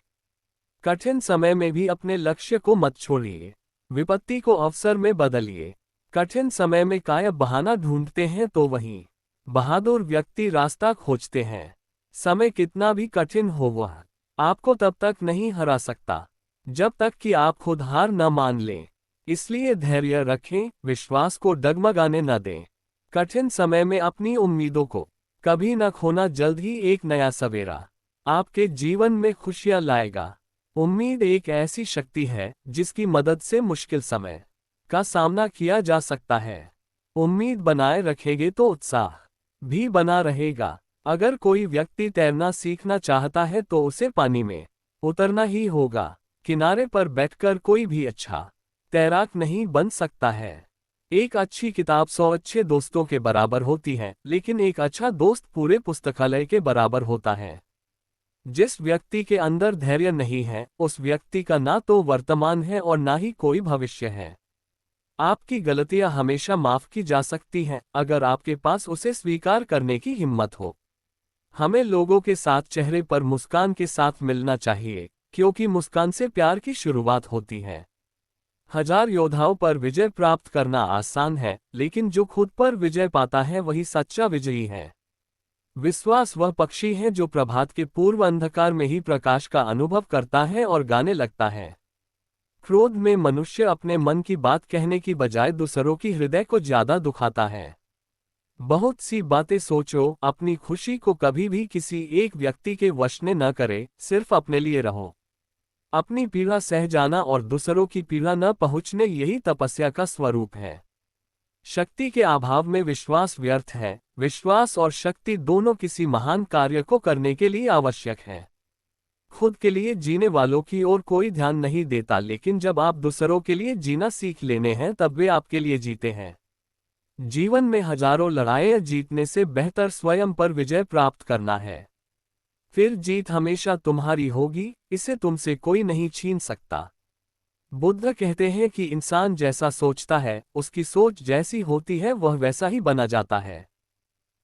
कठिन समय में भी अपने लक्ष्य को मत छोड़िए, विपत्ति को अवसर में बदलिए। कठिन समय में काया बहाना ढूंढते हैं तो वही बहादुर व्यक्ति रास्ता खोजते हैं। समय कितना भी कठिन हो वह आपको तब तक नहीं हरा सकता जब तक कि आप खुद हार न मान लें। इसलिए धैर्य रखें, विश्वास को डगमगाने न दें। कठिन समय में अपनी उम्मीदों को कभी न खोना, जल्द ही एक नया सवेरा आपके जीवन में खुशियां लाएगा। उम्मीद एक ऐसी शक्ति है जिसकी मदद से मुश्किल समय का सामना किया जा सकता है। उम्मीद बनाए रखेंगे तो उत्साह भी बना रहेगा। अगर कोई व्यक्ति तैरना सीखना चाहता है तो उसे पानी में उतरना ही होगा। किनारे पर बैठकर कोई भी अच्छा तैराक नहीं बन सकता है। एक अच्छी किताब 100 अच्छे दोस्तों के बराबर होती है, लेकिन एक अच्छा दोस्त पूरे पुस्तकालय के बराबर होता है। जिस व्यक्ति के अंदर धैर्य नहीं है, उस व्यक्ति का ना तो वर्तमान है और ना ही कोई भविष्य है। आपकी गलतियां हमेशा माफ की जा सकती हैं, अगर आपके पास उसे स्वीकार करने की हिम्मत हो। हमें लोगों के साथ चेहरे पर मुस्कान के साथ मिलना चाहिए, क्योंकि मुस्कान से प्यार की शुरुआत होती है। 1000 योद्धाओं पर विजय प्राप्त करना आसान है, लेकिन जो खुद पर विजय पाता है वही सच्चा विजयी है। विश्वास वह पक्षी है जो प्रभात के पूर्व अंधकार में ही प्रकाश का अनुभव करता है और गाने लगता है। क्रोध में मनुष्य अपने मन की बात कहने की बजाय दूसरों की हृदय को ज्यादा दुखाता है। बहुत सी बातें सोचो, अपनी खुशी को कभी भी किसी एक व्यक्ति के वश में न करे, सिर्फ अपने लिए रहो। अपनी पीड़ा सह जाना और दूसरों की पीड़ा न पहुंचने, यही तपस्या का स्वरूप है। शक्ति के अभाव में विश्वास व्यर्थ है। विश्वास और शक्ति दोनों किसी महान कार्य को करने के लिए आवश्यक है। खुद के लिए जीने वालों की ओर कोई ध्यान नहीं देता, लेकिन जब आप दूसरों के लिए जीना सीख लेने हैं तब वे आपके लिए जीते हैं। जीवन में हजारों लड़ाइयां जीतने से बेहतर स्वयं पर विजय प्राप्त करना है। फिर जीत हमेशा तुम्हारी होगी, इसे तुमसे कोई नहीं छीन सकता। बुद्ध कहते हैं कि इंसान जैसा सोचता है, उसकी सोच जैसी होती है, वह वैसा ही बना जाता है।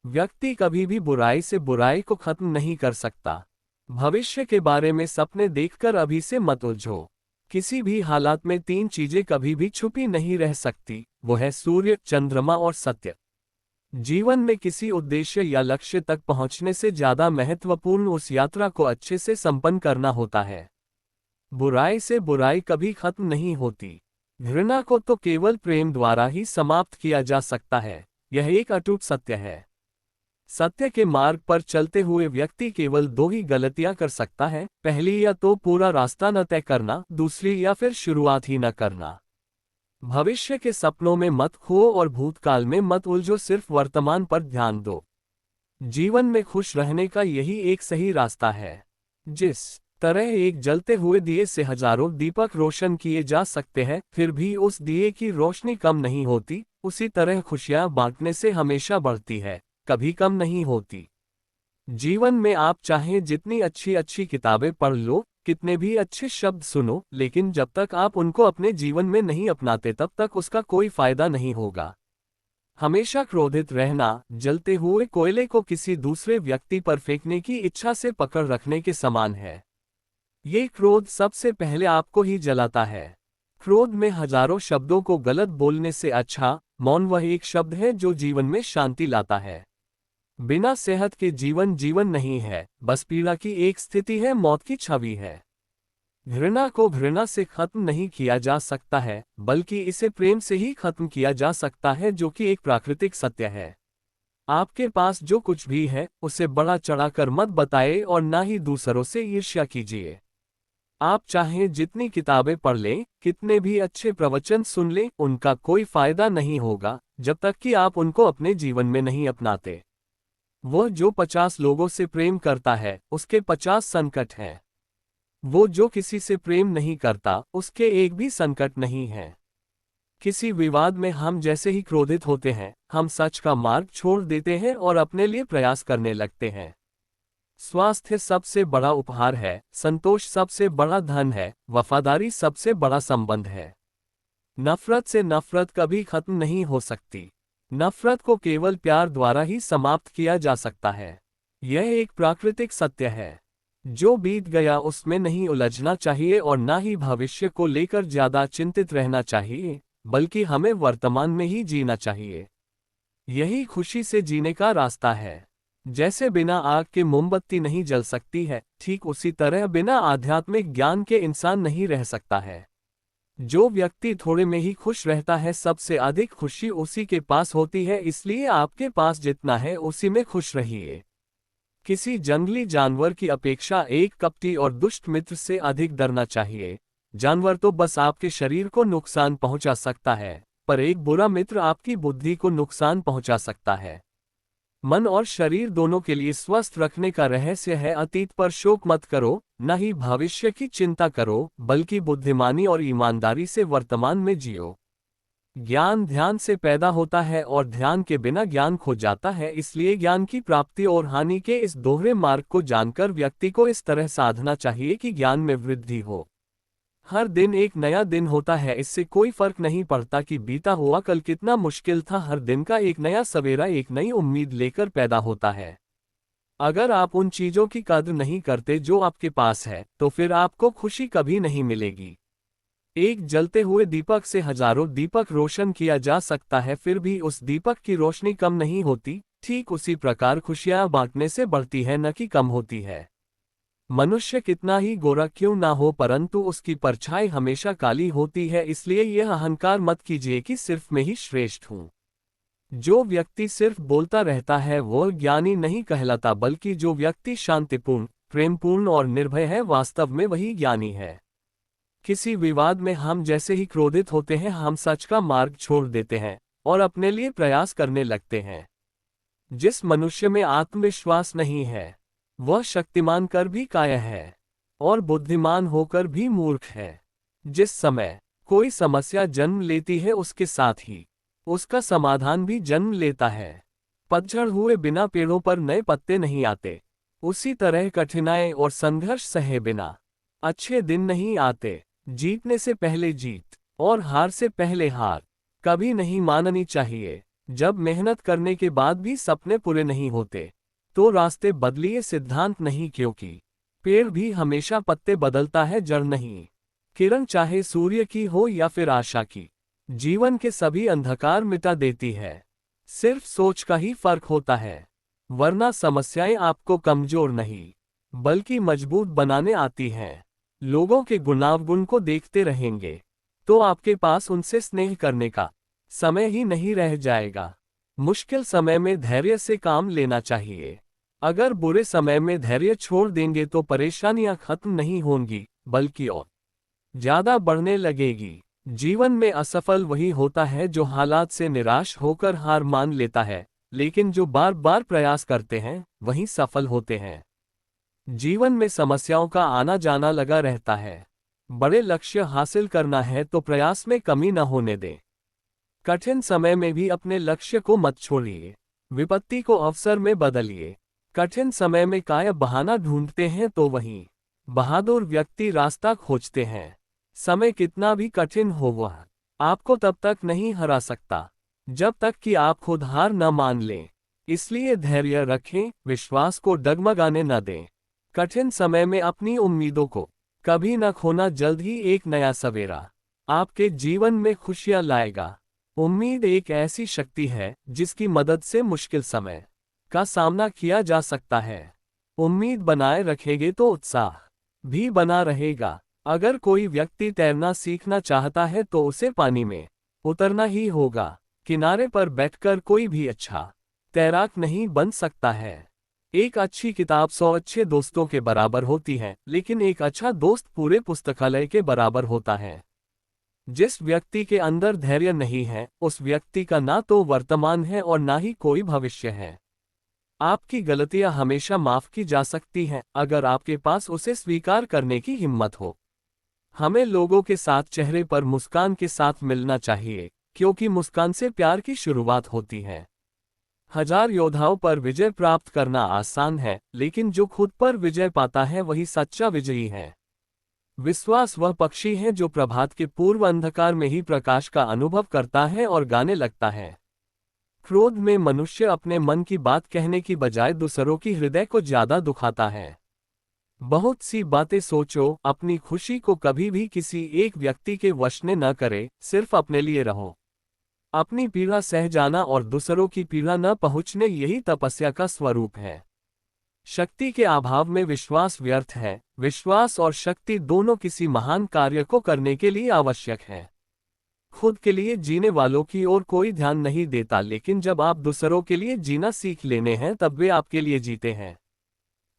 व्यक्ति कभी भी बुराई से बुराई को खत्म नहीं कर सकता। भविष्य के बारे में सपने देखकर अभी से मत उलझो। किसी भी हालात में 3 चीजें कभी भी छुपी नहीं रह सकती, वो है सूर्य, चंद्रमा और सत्य। जीवन में किसी उद्देश्य या लक्ष्य तक पहुंचने से ज्यादा महत्वपूर्ण उस यात्रा को अच्छे से संपन्न करना होता है। बुराई से बुराई कभी खत्म नहीं होती। घृणा को तो केवल प्रेम द्वारा ही समाप्त किया जा सकता है, यह एक अटूट सत्य है। सत्य के मार्ग पर चलते हुए व्यक्ति केवल 2 ही गलतियां कर सकता है, पहली या तो पूरा रास्ता न तय करना, दूसरी या फिर शुरुआत ही न करना। भविष्य के सपनों में मत खो और भूतकाल में मत उलझो, सिर्फ वर्तमान पर ध्यान दो। जीवन में खुश रहने का यही एक सही रास्ता है। जिस तरह एक जलते हुए दिए से हजारों दीपक रोशन किए जा सकते हैं, फिर भी उस दिए की रोशनी कम नहीं होती, उसी तरह खुशियां बांटने से हमेशा बढ़ती है, कभी कम नहीं होती। जीवन में आप चाहें जितनी अच्छी अच्छी किताबें पढ़ लो, कितने भी अच्छे शब्द सुनो, लेकिन जब तक आप उनको अपने जीवन में नहीं अपनाते तब तक उसका कोई फायदा नहीं होगा। हमेशा क्रोधित रहना जलते हुए कोयले को किसी दूसरे व्यक्ति पर फेंकने की इच्छा से पकड़ रखने के समान है। ये क्रोध सबसे पहले आपको ही जलाता है। क्रोध में हजारों शब्दों को गलत बोलने से अच्छा मौन वह एक शब्द है जो जीवन में शांति लाता है। बिना सेहत के जीवन जीवन नहीं है, बस पीड़ा की एक स्थिति है, मौत की छवि है। घृणा को घृणा से खत्म नहीं किया जा सकता है, बल्कि इसे प्रेम से ही खत्म किया जा सकता है, जो कि एक प्राकृतिक सत्य है। आपके पास जो कुछ भी है उसे बड़ा चढ़ाकर मत बताएं और ना ही दूसरों से ईर्ष्या कीजिए। आप चाहें जितनी किताबें पढ़ लें, कितने भी अच्छे प्रवचन सुन लें, उनका कोई फायदा नहीं होगा जब तक कि आप उनको अपने जीवन में नहीं अपनाते। वह जो 50 लोगों से प्रेम करता है उसके 50 संकट हैं। वो जो किसी से प्रेम नहीं करता उसके एक भी संकट नहीं है। किसी विवाद में हम जैसे ही क्रोधित होते हैं, हम सच का मार्ग छोड़ देते हैं और अपने लिए प्रयास करने लगते हैं। स्वास्थ्य सबसे बड़ा उपहार है, संतोष सबसे बड़ा धन है, वफादारी सबसे बड़ा संबंध है। नफरत से नफरत कभी खत्म नहीं हो सकती। नफरत को केवल प्यार द्वारा ही समाप्त किया जा सकता है। यह एक प्राकृतिक सत्य है। जो बीत गया उसमें नहीं उलझना चाहिए और ना ही भविष्य को लेकर ज्यादा चिंतित रहना चाहिए, बल्कि हमें वर्तमान में ही जीना चाहिए। यही खुशी से जीने का रास्ता है। जैसे बिना आग के मोमबत्ती नहीं जल सकती है, ठीक उसी तरह बिना आध्यात्मिक ज्ञान के इंसान नहीं रह सकता है। जो व्यक्ति थोड़े में ही खुश रहता है, सबसे अधिक खुशी उसी के पास होती है। इसलिए आपके पास जितना है उसी में खुश रहिए। किसी जंगली जानवर की अपेक्षा एक कपटी और दुष्ट मित्र से अधिक डरना चाहिए। जानवर तो बस आपके शरीर को नुकसान पहुंचा सकता है, पर एक बुरा मित्र आपकी बुद्धि को नुकसान पहुंचा सकता है। मन और शरीर दोनों के लिए स्वस्थ रखने का रहस्य है अतीत पर शोक मत करो, न ही भविष्य की चिंता करो, बल्कि बुद्धिमानी और ईमानदारी से वर्तमान में जियो। ज्ञान ध्यान से पैदा होता है और ध्यान के बिना ज्ञान खो जाता है। इसलिए ज्ञान की प्राप्ति और हानि के इस दोहरे मार्ग को जानकर व्यक्ति को इस तरह साधना चाहिए कि ज्ञान में वृद्धि हो। हर दिन एक नया दिन होता है, इससे कोई फर्क नहीं पड़ता कि बीता हुआ कल कितना मुश्किल था। हर दिन का एक नया सवेरा एक नई उम्मीद लेकर पैदा होता है। अगर आप उन चीजों की कद्र नहीं करते जो आपके पास है, तो फिर आपको खुशी कभी नहीं मिलेगी। एक जलते हुए दीपक से हजारों दीपक रोशन किया जा सकता है, फिर भी उस दीपक की रोशनी कम नहीं होती। ठीक उसी प्रकार खुशियां बांटने से बढ़ती है, न कि कम होती है। मनुष्य कितना ही गोरा क्यों ना हो, परंतु उसकी परछाई हमेशा काली होती है। इसलिए यह अहंकार मत कीजिए कि सिर्फ मैं ही श्रेष्ठ हूँ। जो व्यक्ति सिर्फ बोलता रहता है वो ज्ञानी नहीं कहलाता, बल्कि जो व्यक्ति शांतिपूर्ण, प्रेमपूर्ण और निर्भय है, वास्तव में वही ज्ञानी है। किसी विवाद में हम जैसे ही क्रोधित होते हैं, हम सच का मार्ग छोड़ देते हैं और अपने लिए प्रयास करने लगते हैं। जिस मनुष्य में आत्मविश्वास नहीं है, वह शक्तिमान कर भी कायर है और बुद्धिमान होकर भी मूर्ख है। जिस समय कोई समस्या जन्म लेती है, उसके साथ ही उसका समाधान भी जन्म लेता है। पतझड़ हुए बिना पेड़ों पर नए पत्ते नहीं आते, उसी तरह कठिनाई और संघर्ष सहे बिना अच्छे दिन नहीं आते। जीतने से पहले जीत और हार से पहले हार कभी नहीं माननी चाहिए। जब मेहनत करने के बाद भी सपने पूरे नहीं होते, तो रास्ते बदलिए, सिद्धांत नहीं, क्योंकि पेड़ भी हमेशा पत्ते बदलता है, जड़ नहीं। किरण चाहे सूर्य की हो या फिर आशा की, जीवन के सभी अंधकार मिटा देती है। सिर्फ सोच का ही फर्क होता है, वरना समस्याएं आपको कमजोर नहीं बल्कि मजबूत बनाने आती हैं। लोगों के गुणावगुण को देखते रहेंगे तो आपके पास उनसे स्नेह करने का समय ही नहीं रह जाएगा। मुश्किल समय में धैर्य से काम लेना चाहिए। अगर बुरे समय में धैर्य छोड़ देंगे तो परेशानियां खत्म नहीं होंगी, बल्कि और ज्यादा बढ़ने लगेगी। जीवन में असफल वही होता है जो हालात से निराश होकर हार मान लेता है, लेकिन जो बार बार प्रयास करते हैं वही सफल होते हैं। जीवन में समस्याओं का आना जाना लगा रहता है। बड़े लक्ष्य हासिल करना है तो प्रयास में कमी न होने दें। कठिन समय में भी अपने लक्ष्य को मत छोड़िए, विपत्ति को अवसर में बदलिए। कठिन समय में काया बहाना ढूंढते हैं तो वहीं बहादुर व्यक्ति रास्ता खोजते हैं। समय कितना भी कठिन हो, वह आपको तब तक नहीं हरा सकता जब तक कि आप खुद हार न मान लें। इसलिए धैर्य रखें, विश्वास को डगमगाने न दें। कठिन समय में अपनी उम्मीदों को कभी न खोना, जल्द ही एक नया सवेरा आपके जीवन में खुशियां लाएगा। उम्मीद एक ऐसी शक्ति है जिसकी मदद से मुश्किल समय का सामना किया जा सकता है। उम्मीद बनाए रखेंगे तो उत्साह भी बना रहेगा। अगर कोई व्यक्ति तैरना सीखना चाहता है तो उसे पानी में उतरना ही होगा। किनारे पर बैठकर कोई भी अच्छा तैराक नहीं बन सकता है। एक अच्छी किताब 100 अच्छे दोस्तों के बराबर होती है, लेकिन एक अच्छा दोस्त पूरे पुस्तकालय के बराबर होता है। जिस व्यक्ति के अंदर धैर्य नहीं है, उस व्यक्ति का ना तो वर्तमान है और ना ही कोई भविष्य है। आपकी गलतियां हमेशा माफ की जा सकती हैं अगर आपके पास उसे स्वीकार करने की हिम्मत हो। हमें लोगों के साथ चेहरे पर मुस्कान के साथ मिलना चाहिए, क्योंकि मुस्कान से प्यार की शुरुआत होती है। हजार योद्धाओं पर विजय प्राप्त करना आसान है, लेकिन जो खुद पर विजय पाता है वही सच्चा विजयी है। विश्वास वह पक्षी है जो प्रभात के पूर्व अंधकार में ही प्रकाश का अनुभव करता है और गाने लगता है। क्रोध में मनुष्य अपने मन की बात कहने की बजाय दूसरों की हृदय को ज्यादा दुखाता है। बहुत सी बातें सोचो, अपनी खुशी को कभी भी किसी एक व्यक्ति के वश में न करे, सिर्फ अपने लिए रहो। अपनी पीड़ा सह जाना और दूसरों की पीड़ा न पहुंचने, यही तपस्या का स्वरूप है। शक्ति के अभाव में विश्वास व्यर्थ है। विश्वास और शक्ति दोनों किसी महान कार्य को करने के लिए आवश्यक है। खुद के लिए जीने वालों की ओर कोई ध्यान नहीं देता, लेकिन जब आप दूसरों के लिए जीना सीख लेने हैं तब वे आपके लिए जीते हैं।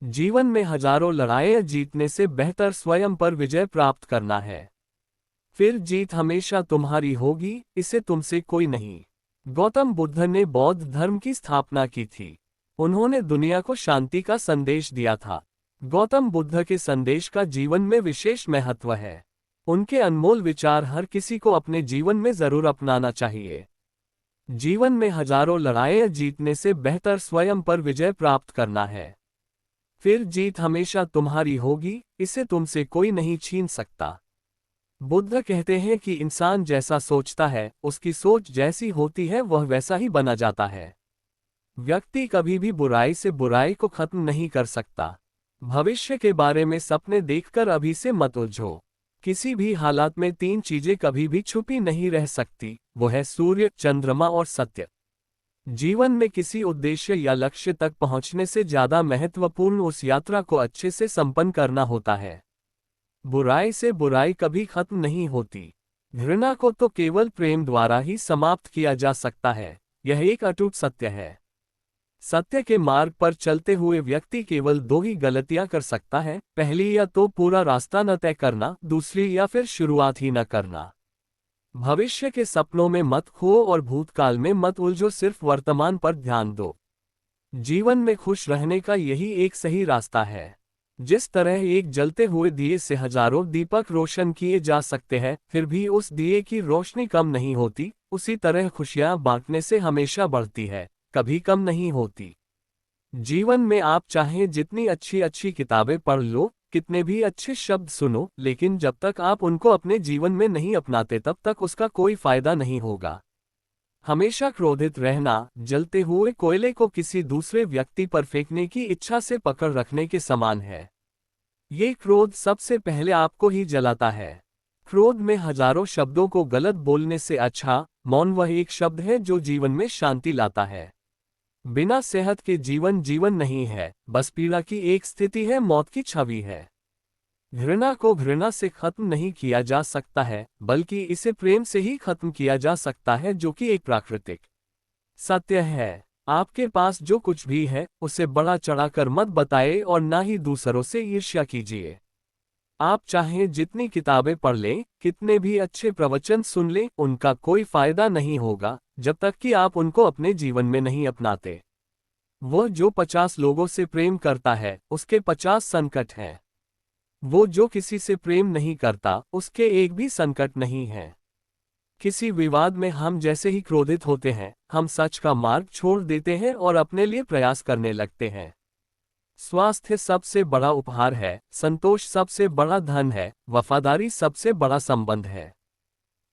जीवन में हजारों लड़ाइयां जीतने से बेहतर स्वयं पर विजय प्राप्त करना है। फिर जीत हमेशा तुम्हारी होगी, इसे तुमसे कोई नहीं। गौतम बुद्ध ने बौद्ध धर्म की स्थापना की थी। उन्होंने दुनिया को शांति का संदेश दिया था। गौतम बुद्ध के संदेश का जीवन में विशेष महत्व है। उनके अनमोल विचार हर किसी को अपने जीवन में जरूर अपनाना चाहिए। जीवन में हजारों लड़ाइयां जीतने से बेहतर स्वयं पर विजय प्राप्त करना है। फिर जीत हमेशा तुम्हारी होगी, इसे तुमसे कोई नहीं छीन सकता। बुद्ध कहते हैं कि इंसान जैसा सोचता है, उसकी सोच जैसी होती है, वह वैसा ही बना जाता है। व्यक्ति कभी भी बुराई से बुराई को खत्म नहीं कर सकता। भविष्य के बारे में सपने देखकर अभी से मत उलझो। किसी भी हालात में तीन चीजें कभी भी छुपी नहीं रह सकती, वो है सूर्य, चंद्रमा और सत्य। जीवन में किसी उद्देश्य या लक्ष्य तक पहुंचने से ज्यादा महत्वपूर्ण उस यात्रा को अच्छे से संपन्न करना होता है। बुराई से बुराई कभी खत्म नहीं होती। घृणा को तो केवल प्रेम द्वारा ही समाप्त किया जा सकता है, यह एक अटूट सत्य है। सत्य के मार्ग पर चलते हुए व्यक्ति केवल दो ही गलतियां कर सकता है, पहली या तो पूरा रास्ता न तय करना, दूसरी या फिर शुरुआत ही न करना। भविष्य के सपनों में मत खो और भूतकाल में मत उलझो, सिर्फ वर्तमान पर ध्यान दो। जीवन में खुश रहने का यही एक सही रास्ता है। जिस तरह एक जलते हुए दिए से हजारों दीपक रोशन किए जा सकते हैं, फिर भी उस दिए की रोशनी कम नहीं होती, उसी तरह खुशियां बांटने से हमेशा बढ़ती है, कभी कम नहीं होती। जीवन में आप चाहें जितनी अच्छी अच्छी किताबें पढ़ लो, कितने भी अच्छे शब्द सुनो, लेकिन जब तक आप उनको अपने जीवन में नहीं अपनाते तब तक उसका कोई फायदा नहीं होगा। हमेशा क्रोधित रहना जलते हुए कोयले को किसी दूसरे व्यक्ति पर फेंकने की इच्छा से पकड़ रखने के समान है। ये क्रोध सबसे पहले आपको ही जलाता है। क्रोध में हजारों शब्दों को गलत बोलने से अच्छा मौन वह एक शब्द है जो जीवन में शांति लाता है। बिना सेहत के जीवन जीवन नहीं है, बस पीड़ा की एक स्थिति है, मौत की छवि है। घृणा को घृणा से खत्म नहीं किया जा सकता है, बल्कि इसे प्रेम से ही खत्म किया जा सकता है, जो कि एक प्राकृतिक सत्य है। आपके पास जो कुछ भी है उसे बढ़ा चढ़ाकर मत बताएं और ना ही दूसरों से ईर्ष्या कीजिए। आप चाहें जितनी किताबें पढ़ लें, कितने भी अच्छे प्रवचन सुन लें, उनका कोई फायदा नहीं होगा जब तक कि आप उनको अपने जीवन में नहीं अपनाते। वह जो 50 लोगों से प्रेम करता है उसके 50 संकट हैं। वो जो किसी से प्रेम नहीं करता उसके एक भी संकट नहीं है। किसी विवाद में हम जैसे ही क्रोधित होते हैं, हम सच का मार्ग छोड़ देते हैं और अपने लिए प्रयास करने लगते हैं। स्वास्थ्य सबसे बड़ा उपहार है, संतोष सबसे बड़ा धन है, वफादारी सबसे बड़ा संबंध है।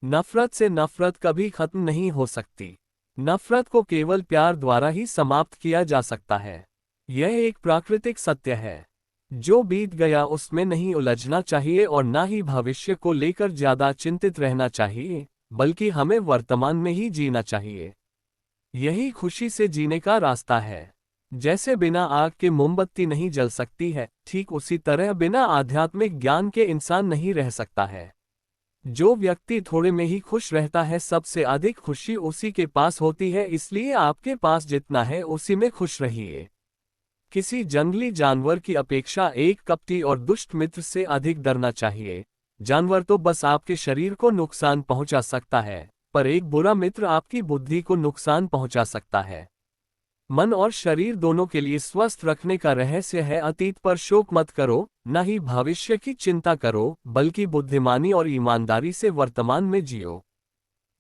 नफरत से नफरत कभी खत्म नहीं हो सकती। नफरत को केवल प्यार द्वारा ही समाप्त किया जा सकता है। यह एक प्राकृतिक सत्य है। जो बीत गया उसमें नहीं उलझना चाहिए और ना ही भविष्य को लेकर ज्यादा चिंतित रहना चाहिए, बल्कि हमें वर्तमान में ही जीना चाहिए। यही खुशी से जीने का रास्ता है। जैसे बिना आग के मोमबत्ती नहीं जल सकती है, ठीक उसी तरह बिना आध्यात्मिक ज्ञान के इंसान नहीं रह सकता है। जो व्यक्ति थोड़े में ही खुश रहता है, सबसे अधिक खुशी उसी के पास होती है, इसलिए आपके पास जितना है उसी में खुश रहिए। किसी जंगली जानवर की अपेक्षा एक कपटी और दुष्ट मित्र से अधिक डरना चाहिए। जानवर तो बस आपके शरीर को नुकसान पहुंचा सकता है, पर एक बुरा मित्र आपकी बुद्धि को नुकसान पहुंचा सकता है। मन और शरीर दोनों के लिए स्वस्थ रखने का रहस्य है अतीत पर शोक मत करो, न ही भविष्य की चिंता करो, बल्कि बुद्धिमानी और ईमानदारी से वर्तमान में जियो।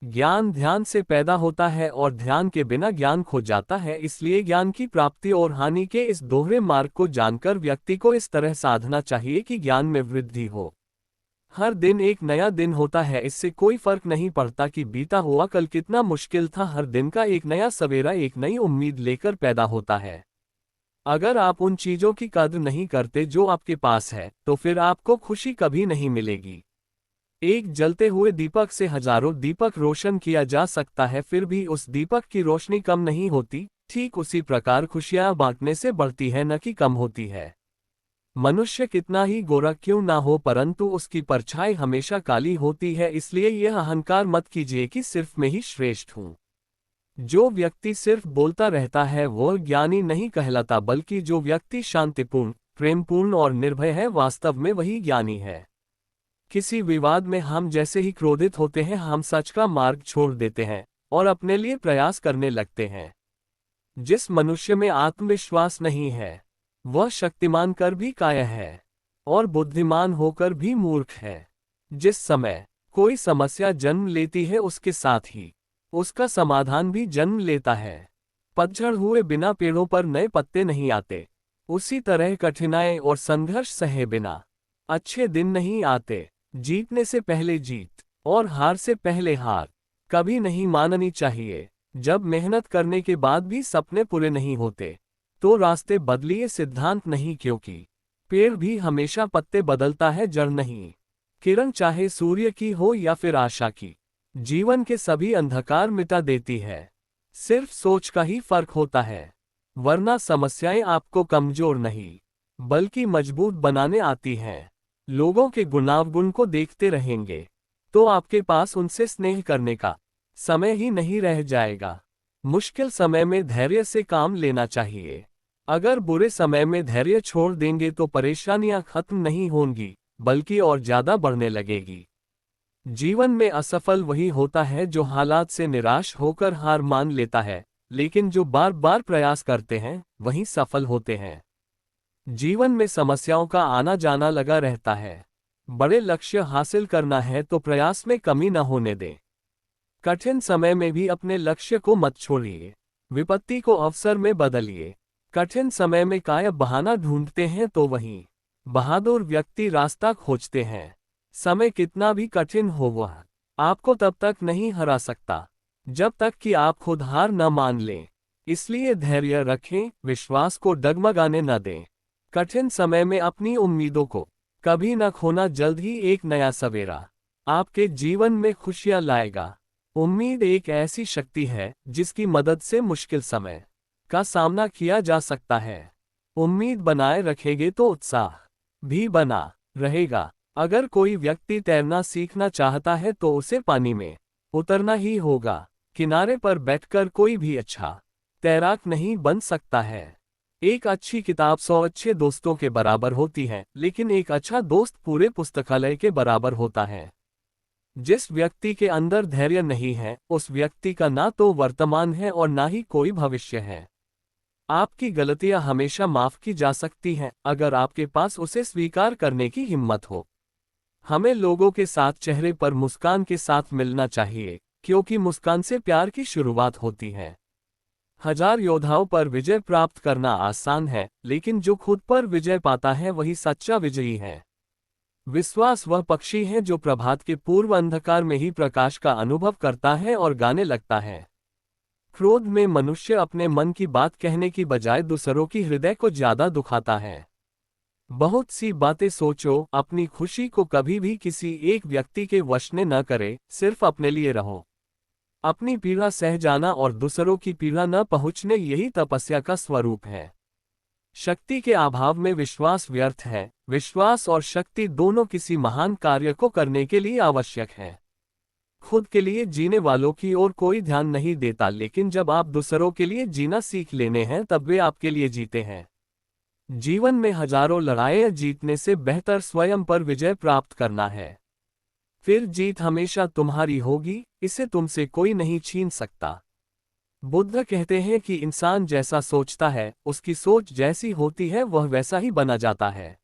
ज्ञान ध्यान से पैदा होता है और ध्यान के बिना ज्ञान खो जाता है, इसलिए ज्ञान की प्राप्ति और हानि के इस दोहरे मार्ग को जानकर व्यक्ति को इस तरह साधना चाहिए कि ज्ञान में वृद्धि हो। हर दिन एक नया दिन होता है, इससे कोई फर्क नहीं पड़ता कि बीता हुआ कल कितना मुश्किल था। हर दिन का एक नया सवेरा एक नई उम्मीद लेकर पैदा होता है। अगर आप उन चीजों की कद्र नहीं करते जो आपके पास है, तो फिर आपको खुशी कभी नहीं मिलेगी। एक जलते हुए दीपक से हजारों दीपक रोशन किया जा सकता है, फिर भी उस दीपक की रोशनी कम नहीं होती। ठीक उसी प्रकार खुशियां बांटने से बढ़ती है, न कि कम होती है। मनुष्य कितना ही गोरा क्यों ना हो, परंतु उसकी परछाई हमेशा काली होती है। इसलिए यह अहंकार मत कीजिए कि सिर्फ मैं ही श्रेष्ठ हूँ। जो व्यक्ति सिर्फ बोलता रहता है वह ज्ञानी नहीं कहलाता, बल्कि जो व्यक्ति शांतिपूर्ण, प्रेमपूर्ण और निर्भय है, वास्तव में वही ज्ञानी है। किसी विवाद में हम जैसे ही क्रोधित होते हैं, हम सच का मार्ग छोड़ देते हैं और अपने लिए प्रयास करने लगते हैं। जिस मनुष्य में आत्मविश्वास नहीं है, वह शक्तिमान कर भी कायर है और बुद्धिमान होकर भी मूर्ख है। जिस समय कोई समस्या जन्म लेती है, उसके साथ ही उसका समाधान भी जन्म लेता है। पतझड़ हुए बिना पेड़ों पर नए पत्ते नहीं आते, उसी तरह कठिनाई और संघर्ष सहे बिना अच्छे दिन नहीं आते। जीतने से पहले जीत और हार से पहले हार कभी नहीं माननी चाहिए। जब मेहनत करने के बाद भी सपने पूरे नहीं होते, तो रास्ते बदलिए, सिद्धांत नहीं, क्योंकि पेड़ भी हमेशा पत्ते बदलता है, जड़ नहीं। किरण चाहे सूर्य की हो या फिर आशा की, जीवन के सभी अंधकार मिटा देती है। सिर्फ सोच का ही फर्क होता है, वरना समस्याएं आपको कमजोर नहीं बल्कि मजबूत बनाने आती हैं। लोगों के गुणावगुण को देखते रहेंगे तो आपके पास उनसे स्नेह करने का समय ही नहीं रह जाएगा। मुश्किल समय में धैर्य से काम लेना चाहिए। अगर बुरे समय में धैर्य छोड़ देंगे तो परेशानियां खत्म नहीं होंगी, बल्कि और ज्यादा बढ़ने लगेगी। जीवन में असफल वही होता है जो हालात से निराश होकर हार मान लेता है, लेकिन जो बार बार प्रयास करते हैं वही सफल होते हैं। जीवन में समस्याओं का आना जाना लगा रहता है। बड़े लक्ष्य हासिल करना है तो प्रयास में कमी न होने दें। कठिन समय में भी अपने लक्ष्य को मत छोड़िए, विपत्ति को अवसर में बदलिए। कठिन समय में काया बहाना ढूंढते हैं तो वहीं बहादुर व्यक्ति रास्ता खोजते हैं। समय कितना भी कठिन हो, वह आपको तब तक नहीं हरा सकता जब तक कि आप खुद हार न मान लें। इसलिए धैर्य रखें, विश्वास को डगमगाने न दें। कठिन समय में अपनी उम्मीदों को कभी न खोना, जल्द ही एक नया सवेरा आपके जीवन में खुशियां लाएगा। उम्मीद एक ऐसी शक्ति है जिसकी मदद से मुश्किल समय का सामना किया जा सकता है। उम्मीद बनाए रखेंगे तो उत्साह भी बना रहेगा। अगर कोई व्यक्ति तैरना सीखना चाहता है तो उसे पानी में उतरना ही होगा। किनारे पर बैठकर कोई भी अच्छा तैराक नहीं बन सकता है। एक अच्छी किताब 100 अच्छे दोस्तों के बराबर होती है, लेकिन एक अच्छा दोस्त पूरे पुस्तकालय के बराबर होता है। जिस व्यक्ति के अंदर धैर्य नहीं है, उस व्यक्ति का ना तो वर्तमान है और ना ही कोई भविष्य है। आपकी गलतियां हमेशा माफ की जा सकती हैं, अगर आपके पास उसे स्वीकार करने की हिम्मत हो। हमें लोगों के साथ चेहरे पर मुस्कान के साथ मिलना चाहिए, क्योंकि मुस्कान से प्यार की शुरुआत होती है। 1000 योद्धाओं पर विजय प्राप्त करना आसान है, लेकिन जो खुद पर विजय पाता है वही सच्चा विजयी है। विश्वास वह पक्षी है जो प्रभात के पूर्व अंधकार में ही प्रकाश का अनुभव करता है और गाने लगता है। क्रोध में मनुष्य अपने मन की बात कहने की बजाय दूसरों की हृदय को ज्यादा दुखाता है। बहुत सी बातें सोचो, अपनी खुशी को कभी भी किसी एक व्यक्ति के वश में न करे, सिर्फ अपने लिए रहो। अपनी पीड़ा सह जाना और दूसरों की पीड़ा न पहुंचने, यही तपस्या का स्वरूप है। शक्ति के अभाव में विश्वास व्यर्थ है। विश्वास और शक्ति दोनों किसी महान कार्य को करने के लिए आवश्यक है। खुद के लिए जीने वालों की ओर कोई ध्यान नहीं देता, लेकिन जब आप दूसरों के लिए जीना सीख लेने हैं तब वे आपके लिए जीते हैं। जीवन में हजारों लड़ाइयां जीतने से बेहतर स्वयं पर विजय प्राप्त करना है। फिर जीत हमेशा तुम्हारी होगी, इसे तुमसे कोई नहीं छीन सकता। बुद्ध कहते हैं कि इंसान जैसा सोचता है, उसकी सोच जैसी होती है, वह वैसा ही बना जाता है।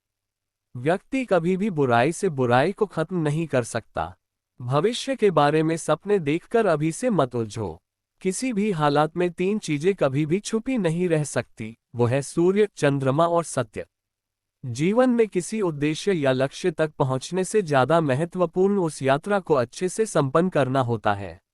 व्यक्ति कभी भी बुराई से बुराई को खत्म नहीं कर सकता। भविष्य के बारे में सपने देखकर अभी से मत उलझो। किसी भी हालात में तीन चीजें कभी भी छुपी नहीं रह सकती, वो है सूर्य, चंद्रमा और सत्य। जीवन में किसी उद्देश्य या लक्ष्य तक पहुंचने से ज्यादा महत्वपूर्ण उस यात्रा को अच्छे से संपन्न करना होता है।